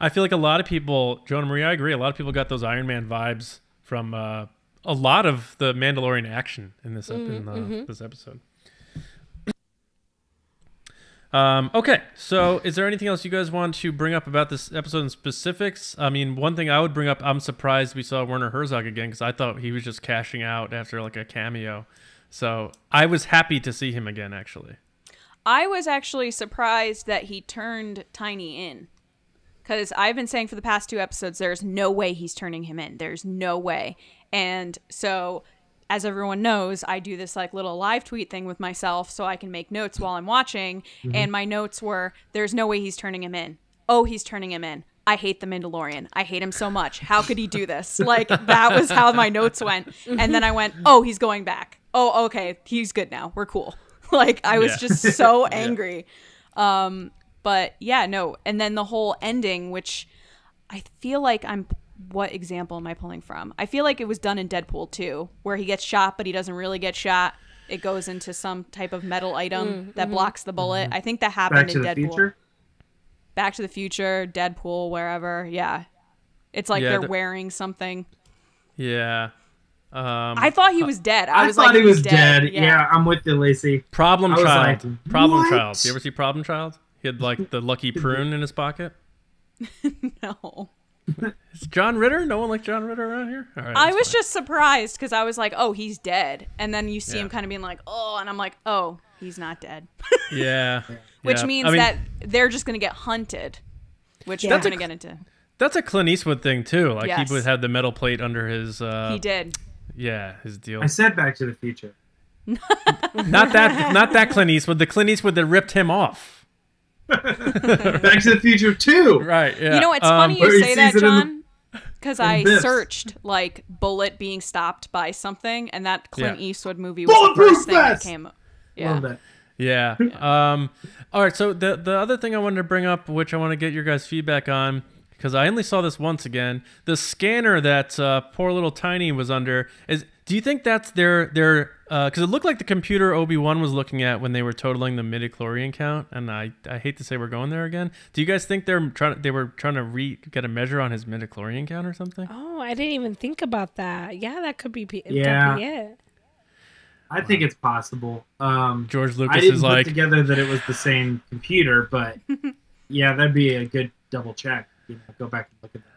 feel like a lot of people, Joe and Maria, I agree, a lot of people got those Iron Man vibes from a lot of the Mandalorian action in this this episode. Okay, so is there anything else you guys want to bring up about this episode in specifics? I mean, one thing I would bring up, I'm surprised we saw Werner Herzog again because I thought he was just cashing out after like a cameo. So I was happy to see him again, actually. I was actually surprised that he turned Tiny in. Because I've been saying for the past 2 episodes, there's no way he's turning him in. There's no way. And so, as everyone knows, I do this like little live tweet thing with myself so I can make notes while I'm watching. Mm-hmm. And my notes were, there's no way he's turning him in. Oh, he's turning him in. I hate the Mandalorian. I hate him so much. How could he do this? Like, that was how my notes went. And then I went, oh, he's going back. Oh, okay. He's good now. We're cool. Like, I was just so angry. But yeah, no. And then the whole ending, which I feel like what example am I pulling from? I feel like it was done in Deadpool 2, where he gets shot, but he doesn't really get shot. It goes into some type of metal item that blocks the bullet. I think that happened in Deadpool. Future? Back to the Future, Deadpool, wherever. Yeah. It's like they're wearing something. Yeah. I thought he was dead. I thought he was dead. Yeah, I'm with you, Lacey. Problem Child. Like, Problem Child. You ever see Problem Child? He had like the lucky prune in his pocket. No. Is John Ritter? No one like John Ritter around here? All right, I that's was fine. just surprised because I was like, oh, he's dead. And then you see him kind of being like, oh, and I'm like, oh, he's not dead. Yeah. Which means that they're just going to get hunted, which we're going to get into. That's a Clint Eastwood thing, too. Like, Yes. he would have the metal plate under his... he did. Yeah, his deal. I said Back to the Future. Not that Clint Eastwood. The Clint Eastwood that ripped him off. Back to the Future 2. Right, yeah. You know, it's funny Where you he say that, sees it in the- John, because I Biff's. searched, like, bullet being stopped by something, and that Clint Yeah. Eastwood movie was the Bulletproof first thing that vest! came up. Love Yeah. that. Yeah. All right. So the other thing I wanted to bring up, which I want to get your guys' feedback on, because I only saw this once again, the scanner that poor little Tiny was under is. Do you think that's their because it looked like the computer Obi-Wan was looking at when they were totaling the midichlorian count, and I hate to say we're going there again. Do you guys think they were trying to get a measure on his midichlorian count or something? Oh, I didn't even think about that. Yeah, that could be Yeah. it. I think it's possible. George I Lucas didn't is put like, together that it was the same computer, but yeah, that'd be a good double check. You know, go back and look at that.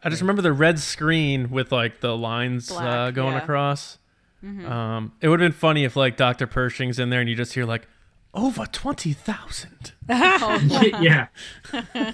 I just remember the red screen with like the lines Black, going yeah. across. It would have been funny if like Dr. Pershing's in there and you just hear like over 20,000. Yeah,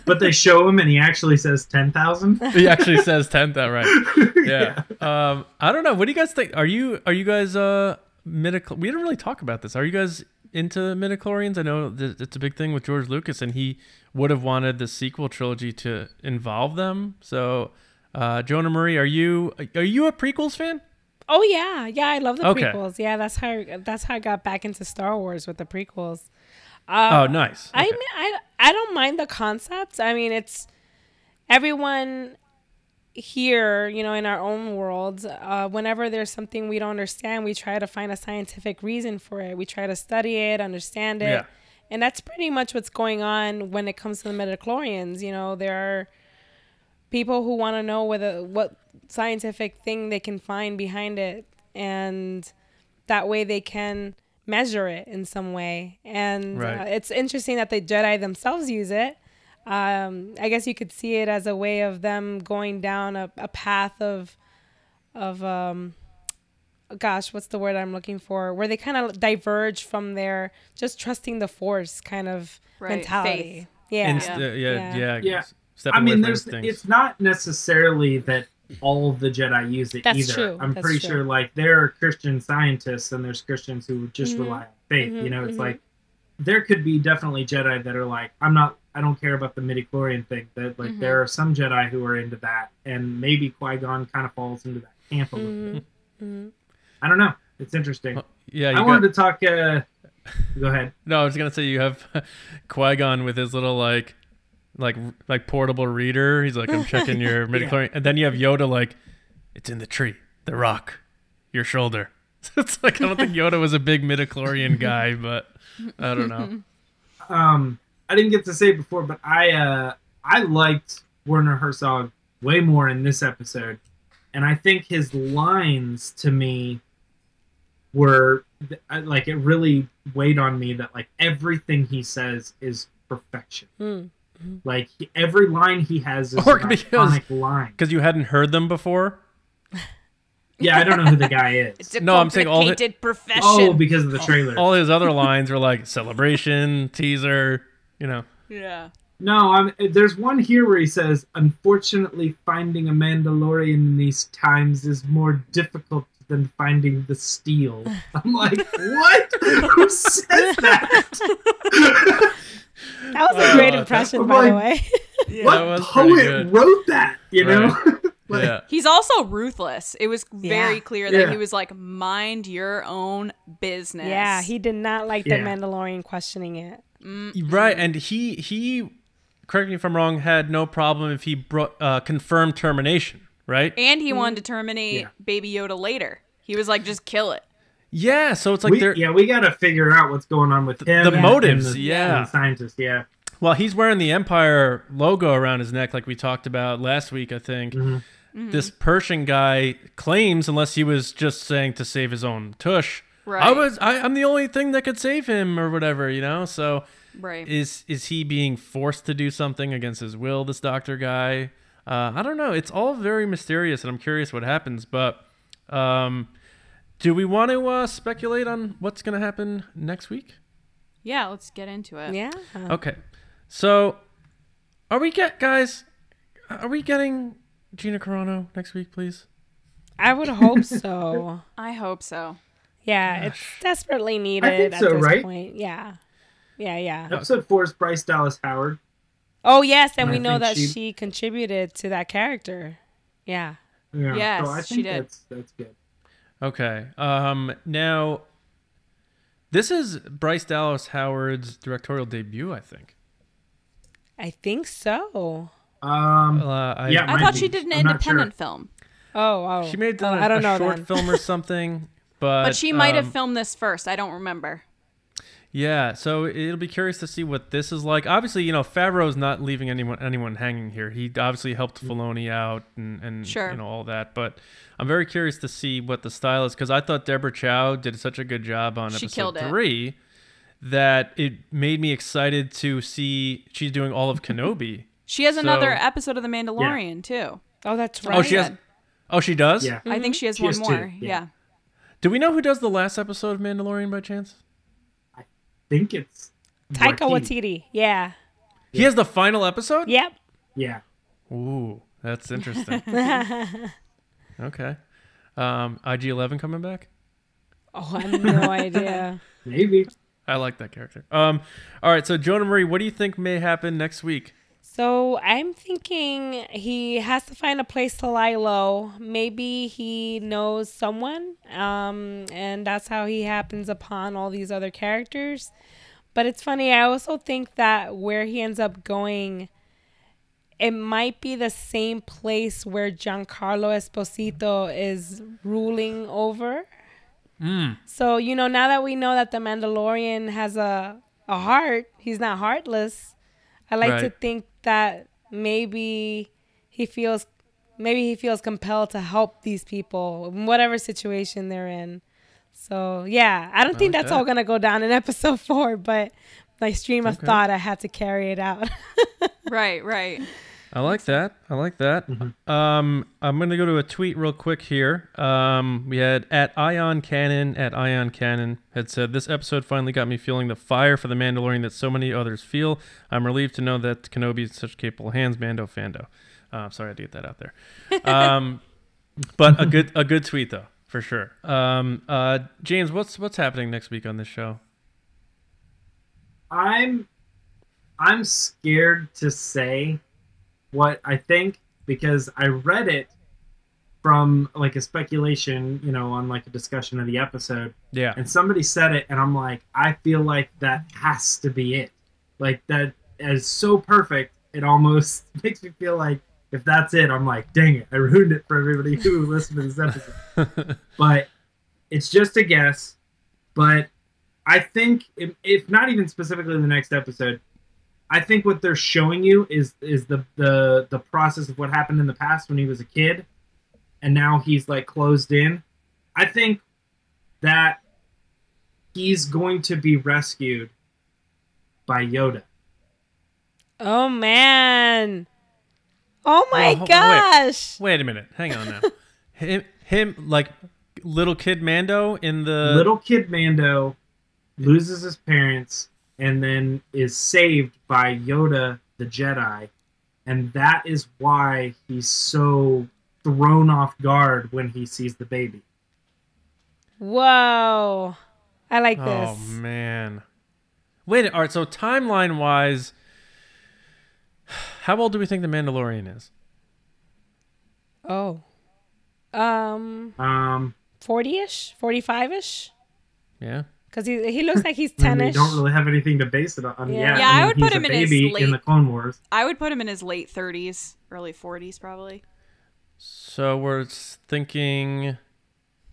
but they show him and he actually says 10,000. He actually says 10,000, right? Yeah. I don't know. What do you guys think? Are you guys we didn't really talk about this. Are you guys into midichlorians? I know it's a big thing with George Lucas, and he would have wanted the sequel trilogy to involve them. So, Jonah Marie, are you a prequels fan? Oh yeah, I love the Okay. prequels. Yeah, that's how I got back into Star Wars with the prequels. Oh, nice. I Okay. mean, I don't mind the concept. I mean, it's everyone here, you know, in our own world. Whenever there's something we don't understand, we try to find a scientific reason for it. We try to study it, understand it, Yeah. and that's pretty much what's going on when it comes to the midichlorians. You know, there are people who want to know what scientific thing they can find behind it, and that way they can measure it in some way. And Right. it's interesting that the Jedi themselves use it. I guess you could see it as a way of them going down a path of gosh, what's the word I'm looking for? Where they kind of diverge from their just trusting the Force kind of mentality. Faith. Yeah. Yeah. Step I away mean, from there's things. it's not necessarily that all of the Jedi use it That's either. true. I'm That's pretty true. sure like there are Christian scientists and there's Christians who just rely on faith. You know, it's like there could be definitely Jedi that are like, I don't care about the midichlorian thing. That like there are some Jedi who are into that, and maybe Qui-Gon kind of falls into that camp a little bit. I don't know. It's interesting. Yeah, I wanted to talk. Go ahead. No, I was gonna say you have Qui-Gon with his little like portable reader. He's like, I'm checking your midichlorian, and then you have Yoda like, it's in the tree, the rock, your shoulder. It's like I don't think Yoda was a big midichlorian guy, but I don't know. I didn't get to say it before, but I liked Werner Herzog way more in this episode, and I think his lines to me were like it really weighed on me that like everything he says is perfection. Like every line he has is an iconic line. Because you hadn't heard them before. Yeah, I don't know who the guy is. It's a No, I'm saying all the- complicated profession. Oh, because of the trailer. All his other lines were like celebration, teaser, you know. Yeah. No, there's one here where he says, "Unfortunately, finding a Mandalorian in these times is more difficult than finding the steel." I'm like, what? Who says that? That was a great impression, I'm by the like- way. That What was pretty poet good. wrote that? You know? Like, Yeah. He's also ruthless. It was very clear that Yeah. he was like, mind your own business. Yeah, he did not like the Yeah. Mandalorian questioning it. Right, and he correct me if I'm wrong, had no problem if he confirmed termination, right? And he wanted to terminate Yeah. Baby Yoda later. He was like, just kill it. Yeah, so it's like they're we got to figure out what's going on with him. the and motives, the, yeah. and the scientist, yeah. well, he's wearing the Empire logo around his neck like we talked about last week, I think. This Persian guy claims, unless he was just saying to save his own tush, Right. I'm the only thing that could save him or whatever, you know? So Right. is he being forced to do something against his will, this doctor guy? I don't know. It's all very mysterious, and I'm curious what happens. But do we want to speculate on what's going to happen next week? Yeah, let's get into it. Yeah. Okay. So, are we getting Gina Carano next week, please? I would hope so. I hope so. Yeah, it's desperately needed I think so, at this right? point. Yeah. Yeah. Episode 4 is Bryce Dallas Howard. Oh, yes, and we I know think that she- she contributed to that character. Yeah. Yeah. Yes, so I she think did. That's good. Okay. Now, this is Bryce Dallas Howard's directorial debut, I think. I think so. Yeah, I might thought be. she did an I'm not independent film. Oh. She may have done I don't a know short then. film or something, but She might have filmed this first. I don't remember. Yeah, so it'll be curious to see what this is like. Obviously, Favreau's not leaving anyone hanging here. He obviously helped Filoni out and Sure. all that. But I'm very curious to see what the style is because I thought Deborah Chow did such a good job on She episode killed it. 3 that it made me excited to see she's doing all of Kenobi. She has So- another episode of The Mandalorian, too. Oh, that's right. Oh, she has. Oh, she does. Yeah. I think she has She one has two, more. yeah. Yeah. Do we know who does the last episode of Mandalorian by chance? I think it's Taika Waititi. Yeah. He has the final episode. Yep. Yeah. Ooh, that's interesting. Okay. IG-11 coming back? Oh, I have no idea. Maybe. I like that character. All right, so Jonah Marie, what do you think may happen next week? So I'm thinking he has to find a place to lie low. Maybe he knows someone, and that's how he happens upon all these other characters. But it's funny, I also think that where he ends up going, it might be the same place where Giancarlo Esposito is ruling over. So, now that we know that the Mandalorian has a heart, he's not heartless. I like to Right. think that maybe he feels compelled to help these people in whatever situation they're in. So, yeah, I don't think like that's that. all going to go down in episode 4, but my stream of Okay. thought, I had to carry it out. Right. I like that. I'm going to go to a tweet real quick here. We had at Ion Cannon had said, this episode finally got me feeling the fire for the Mandalorian that so many others feel. I'm relieved to know that Kenobi is in such capable hands. Mando Fando. Sorry I had to get that out there. But a good tweet though, for sure. James, what's happening next week on this show? I'm scared to say what I think because I read it from like a speculation, on like a discussion of the episode, Yeah. and somebody said it, and I'm like, I feel like that has to be it. Like that is so perfect, it almost makes me feel like if that's it, I'm like, dang it, I ruined it for everybody who listened to this episode. But it's just a guess. But I think, if not even specifically the next episode, I think what they're showing you is the process of what happened in the past when he was a kid, and now he's like closed in. I think that he's going to be rescued by Yoda. Oh, man. Oh, my Oh, gosh. Wait a minute. Hang on now. him like little kid Mando in the Little kid Mando loses his parents and then is saved by Yoda the Jedi, and that is why he's so thrown off guard when he sees the baby. Whoa. I like Oh this. man. Wait, all right, so timeline wise, how old do we think the Mandalorian is? Oh. 40-ish? 45-ish? Yeah. Because he looks like he's I mean, we 10-ish. don't really have anything to base it on. Yeah. Yeah, I would he's put a him in his baby late- in the Clone Wars. I would put him in his late 30s, early 40s, probably. So we're thinking,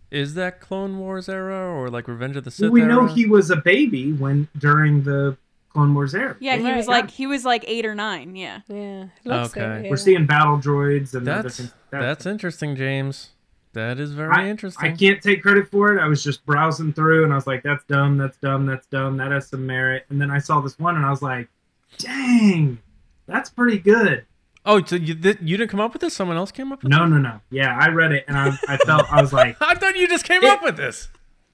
is that Clone Wars era or like Revenge of the Sith We era? know he was a baby during the Clone Wars era. Yeah, Right. he was like 8 or 9. Yeah. Yeah. Looks Okay. it, yeah. We're seeing battle droids and other That's things. that's interesting, James. That is very interesting. I can't take credit for it. I was just browsing through and I was like, that's dumb, that's dumb, that's dumb. That has some merit. And then I saw this one and I was like, dang, that's pretty good. Oh, so you didn't come up with this? Someone else came up with No. Yeah, I read it, and I was like... I thought you just came up with this.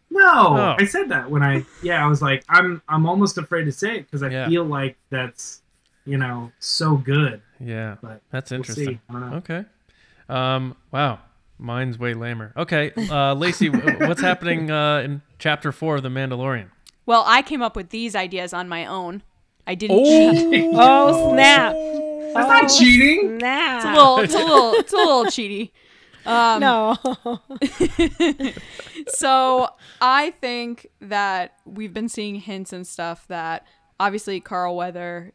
No, I said that when I was like, I'm almost afraid to say it because I feel like that's, so good. Yeah, but that's interesting. We'll see. I don't know. Okay. Wow. Mine's way lamer. Okay. Lacey, what's happening in chapter 4 of The Mandalorian? Well, I came up with these ideas on my own. I didn't cheat. Oh, snap. That's not cheating. Snap. It's a little cheaty. No. So I think that we've been seeing hints and stuff that obviously Carl Weathers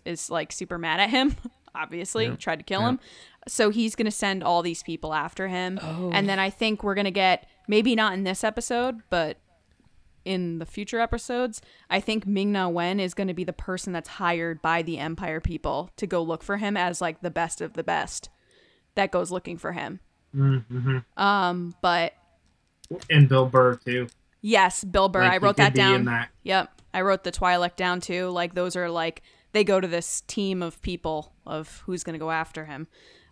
is like super mad at him. Obviously, tried to kill him. So he's going to send all these people after him. Oh. And then I think we're going to get, maybe not in this episode, but in the future episodes, I think Ming-Na Wen is going to be the person that's hired by the Empire people to go look for him as like the best of the best that goes looking for him. Mm-hmm. But and Bill Burr too. Yes, Bill Burr. Like, I wrote that down. In that. Yep, I wrote the Twi'lek down too. Like those are like they go to this team of people of who's going to go after him.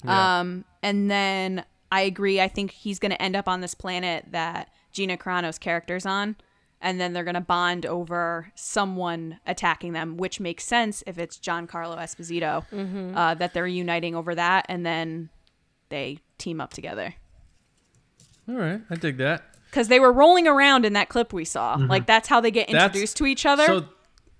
Yeah. And then I agree. I think he's going to end up on this planet that Gina Carano's character's on. And then they're going to bond over someone attacking them, which makes sense if it's Giancarlo Esposito, that they're uniting over that. And then they team up together. All right. I dig that. Because they were rolling around in that clip we saw. Like, that's how they get introduced to each other. So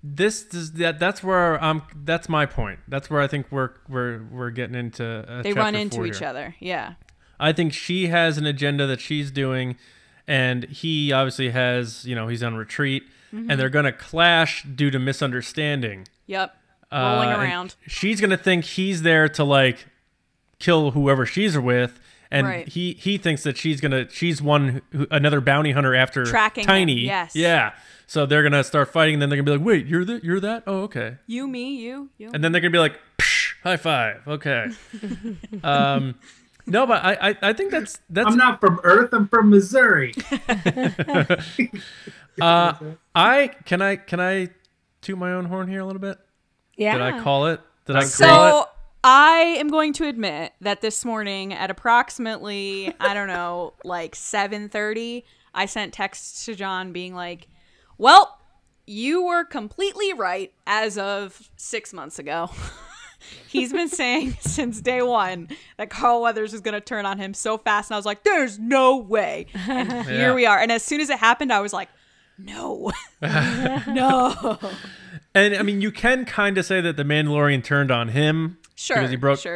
that's where that's my point. That's where I think we're getting into they run into each other. Yeah. I think she has an agenda that she's doing. And he obviously has, he's on retreat, and they're going to clash due to misunderstanding. Yep. Rolling around. She's going to think he's there to, like, kill whoever she's with, and he thinks that she's another bounty hunter after tracking Tiny. Him. Yes. Yeah. So they're going to start fighting, and then they're going to be like, wait, you're that? Oh, okay. You, me, you. And then they're going to be like, psh, high five. Okay. No, but I think that's. I'm not from Earth. I'm from Missouri. Can I toot my own horn here a little bit? Yeah. Did I call it? So I am going to admit that this morning at approximately, I don't know, like 7:30, I sent texts to John being like, "Well, you were completely right as of 6 months ago." He's been saying since day one that Carl Weathers is going to turn on him so fast. And I was like, there's no way. And here we are. And as soon as it happened, I was like, no. No. And I mean, you can kind of say that the Mandalorian turned on him. Sure. Because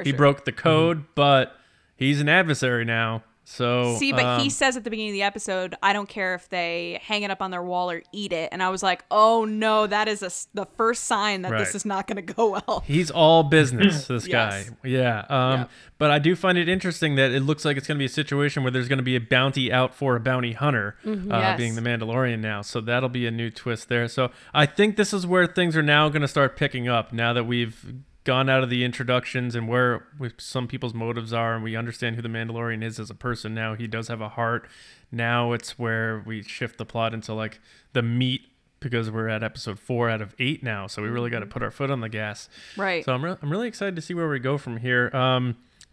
he broke the code, but he's an adversary now. So see, but he says at the beginning of the episode, I don't care if they hang it up on their wall or eat it. And I was like, oh no, that is the first sign that this is not going to go well. He's all business, this guy. Yes. Yeah. But I do find it interesting that it looks like it's going to be a situation where there's going to be a bounty out for a bounty hunter, being the Mandalorian now. So that'll be a new twist there. So I think this is where things are now going to start picking up now that we've gone out of the introductions and where some people's motives are, and we understand who the Mandalorian is as a person now. He does have a heart. Now it's where we shift the plot into like the meat, because we're at episode 4 out of 8 now, so we really got to put our foot on the gas. Right. So I'm really excited to see where we go from here.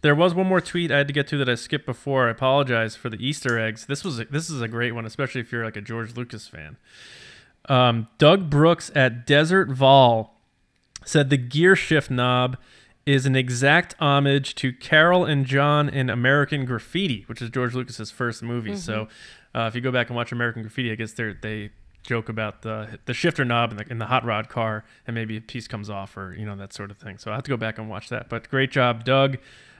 There was one more tweet I had to get to that I skipped before. I apologize for the Easter eggs. This is a great one, especially if you're like a George Lucas fan. Doug Brooks at Desert Vol said the gear shift knob is an exact homage to Carol and John in American Graffiti, which is George Lucas's first movie. So if you go back and watch American Graffiti, I guess they joke about the shifter knob in the hot rod car, and maybe a piece comes off, or that sort of thing. So I have to go back and watch that. But great job, Doug.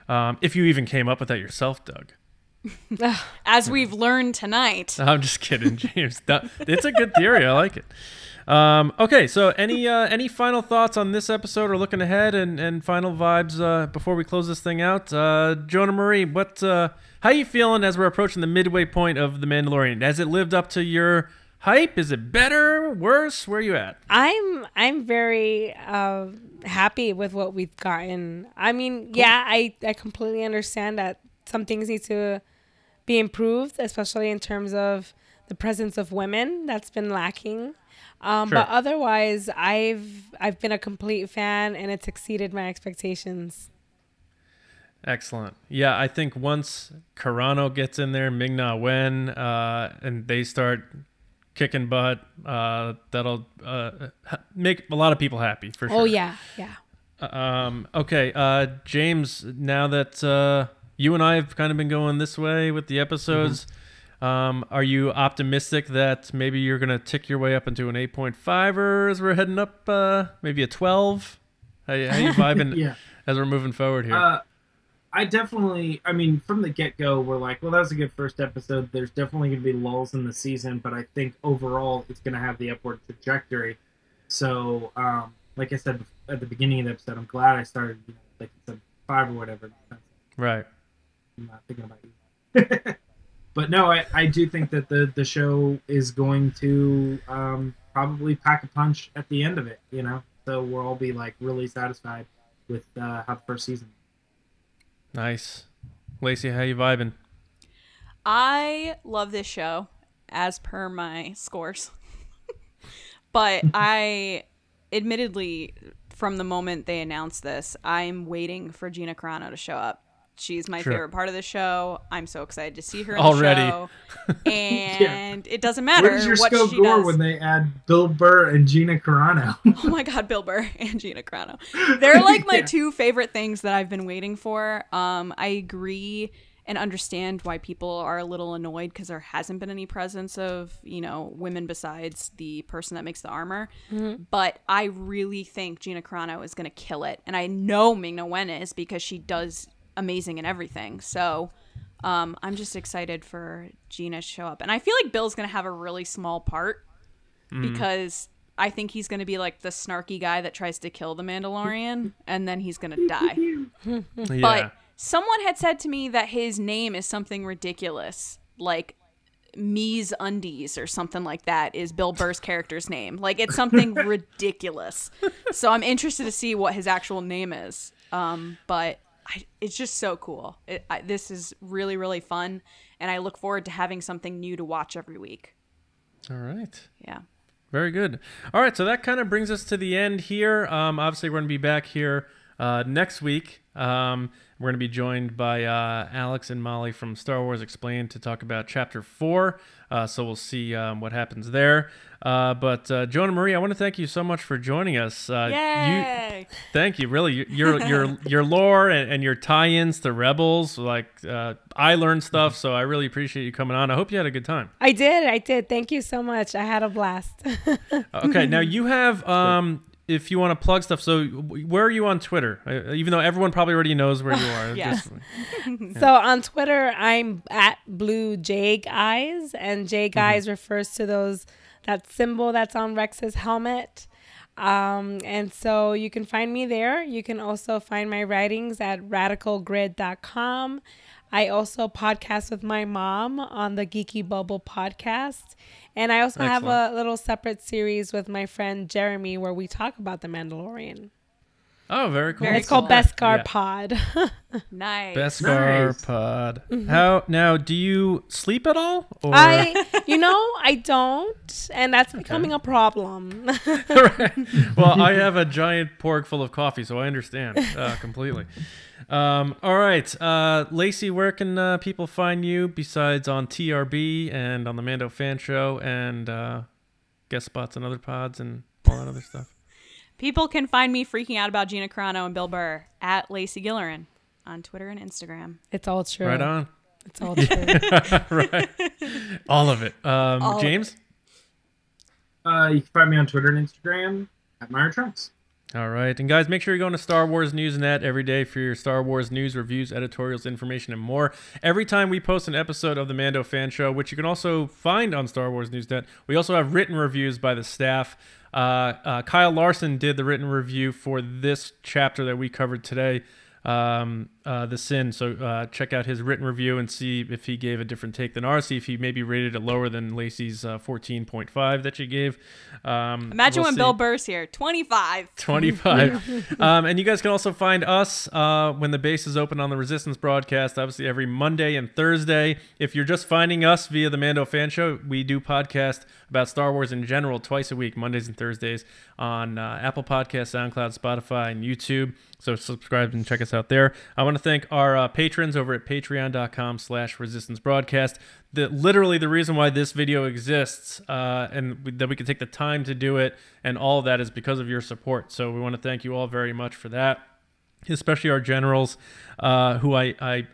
If you even came up with that yourself, Doug. As we've learned tonight. I'm just kidding, James. It's a good theory. I like it. Okay, so any final thoughts on this episode, or looking ahead, and final vibes before we close this thing out? Jonah Marie, how you feeling as we're approaching the midway point of The Mandalorian? Has it lived up to your hype? Is it better, worse? Where are you at? I'm very happy with what we've gotten. I mean, cool. Yeah, I completely understand that some things need to be improved, especially in terms of the presence of women. That's been lacking. But otherwise, I've been a complete fan, and it's exceeded my expectations. Excellent. Yeah, I think once Carano gets in there, Ming-Na Wen, and they start kicking butt, that'll make a lot of people happy, for sure. Oh, yeah. Okay, James, now that you and I have kind of been going this way with the episodes, are you optimistic that maybe you're going to tick your way up into an 8.5 as we're heading up, maybe a 12? How you vibing as we're moving forward here? I definitely, from the get-go, we're like, well, that was a good first episode. There's definitely going to be lulls in the season, but I think overall it's going to have the upward trajectory. So, like I said at the beginning of the episode, I'm glad I started, like it's a 5 or whatever. Right. I'm not thinking about you. But no, I do think that the show is going to probably pack a punch at the end of it, So we'll all be like really satisfied with how the first season. Nice. Lacey, how you vibing? I love this show, as per my scores. But I, admittedly, from the moment they announced this, I'm waiting for Gina Carano to show up. She's my favorite part of the show. I'm so excited to see her in the show. And it doesn't matter what does your what scope she gore does. when they add Bill Burr and Gina Carano? Oh my God, Bill Burr and Gina Carano. They're like my two favorite things that I've been waiting for. I agree and understand why people are a little annoyed because there hasn't been any presence of, women besides the person that makes the armor. But I really think Gina Carano is going to kill it. And I know Ming-Na Wen is because she does amazing in everything. So I'm just excited for Gina to show up. And I feel like Bill's going to have a really small part because I think he's going to be like the snarky guy that tries to kill the Mandalorian and then he's going to die. But someone had said to me that his name is something ridiculous, like Me's Undies or something like that is Bill Burr's character's name. Like it's something ridiculous. So I'm interested to see what his actual name is. But it's just so cool. This is really, really fun, and I look forward to having something new to watch every week. All right. Yeah. Very good. All right, so that kind of brings us to the end here. Obviously, we're going to be back here next week. We're going to be joined by Alex and Molly from Star Wars Explained to talk about Chapter 4. So we'll see what happens there. But Joan and Marie, I want to thank you so much for joining us. Yay! Thank you. Really, your lore and your tie-ins to Rebels, I learned stuff, so I really appreciate you coming on. I hope you had a good time. I did. Thank you so much. I had a blast. Okay, now you have... if you want to plug stuff, so where are you on Twitter? Even though everyone probably already knows where you are. Yes. So on Twitter, I'm at Blue J Guys, and J Guys refers to that symbol that's on Rex's helmet. And so you can find me there. You can also find my writings at radicalgrid.com. I also podcast with my mom on the Geeky Bubble podcast. And I also have a little separate series with my friend Jeremy where we talk about The Mandalorian. Oh, very cool. It's called Beskar Pod. Nice. Beskar Pod. Now, do you sleep at all? Or? I don't. And that's becoming a problem. Right. Well, I have a giant porg full of coffee, so I understand completely. All right. Lacey, where can people find you besides on TRB and on the Mando Fan Show and guest spots on other pods and all that other stuff? People can find me freaking out about Gina Carano and Bill Burr at Lacey Gilleran on Twitter and Instagram. It's all true. Right on. It's all true. Right. All of it. James? You can find me on Twitter and Instagram at Meyer Trunks. All right. And guys, make sure you're going to Star Wars News Net every day for your Star Wars news, reviews, editorials, information, and more. Every time we post an episode of the Mando Fan Show, which you can also find on Star Wars News Net, we also have written reviews by the staff. Kyle Larson did the written review for this chapter that we covered today. the Sin. So check out his written review and see if he gave a different take than ours. See if he maybe rated it lower than Lacey's 14.5 that she gave. Imagine when Bill Burr's here. 25. 25. And you guys can also find us when the base is open on the Resistance broadcast, obviously every Monday and Thursday. If you're just finding us via the Mando Fan Show, we do podcast about Star Wars in general twice a week, Mondays and Thursdays, on Apple Podcasts, SoundCloud, Spotify, and YouTube. So subscribe and check us out there. I want to thank our patrons over at patreon.com/Resistance Broadcast. Literally the reason why this video exists and that we can take the time to do it and all of that is because of your support. So we want to thank you all very much for that, especially our generals who I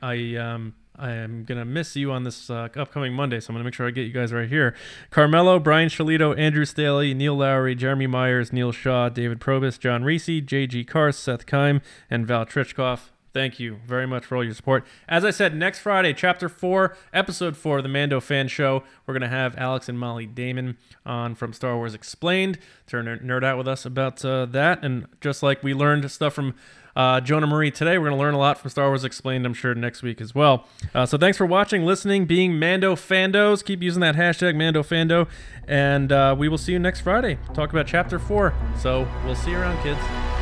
am going to miss you on this upcoming Monday, so I'm going to make sure I get you guys right here. Carmelo, Brian Shalito, Andrew Staley, Neil Lowry, Jeremy Myers, Neil Shaw, David Probus, John Reese, J.G. Kars, Seth Keim, and Val Trichkoff. Thank you very much for all your support. As I said, next Friday, Chapter 4, Episode 4 of the Mando Fan Show, we're going to have Alex and Molly Damon on from Star Wars Explained to nerd out with us about that. And just like we learned stuff from Jonah Marie today, we're going to learn a lot from Star Wars Explained, I'm sure, next week as well. So thanks for watching, listening, being Mando Fandos. Keep using that hashtag Mando Fando. And we will see you next Friday. Talk about Chapter 4. So we'll see you around, kids.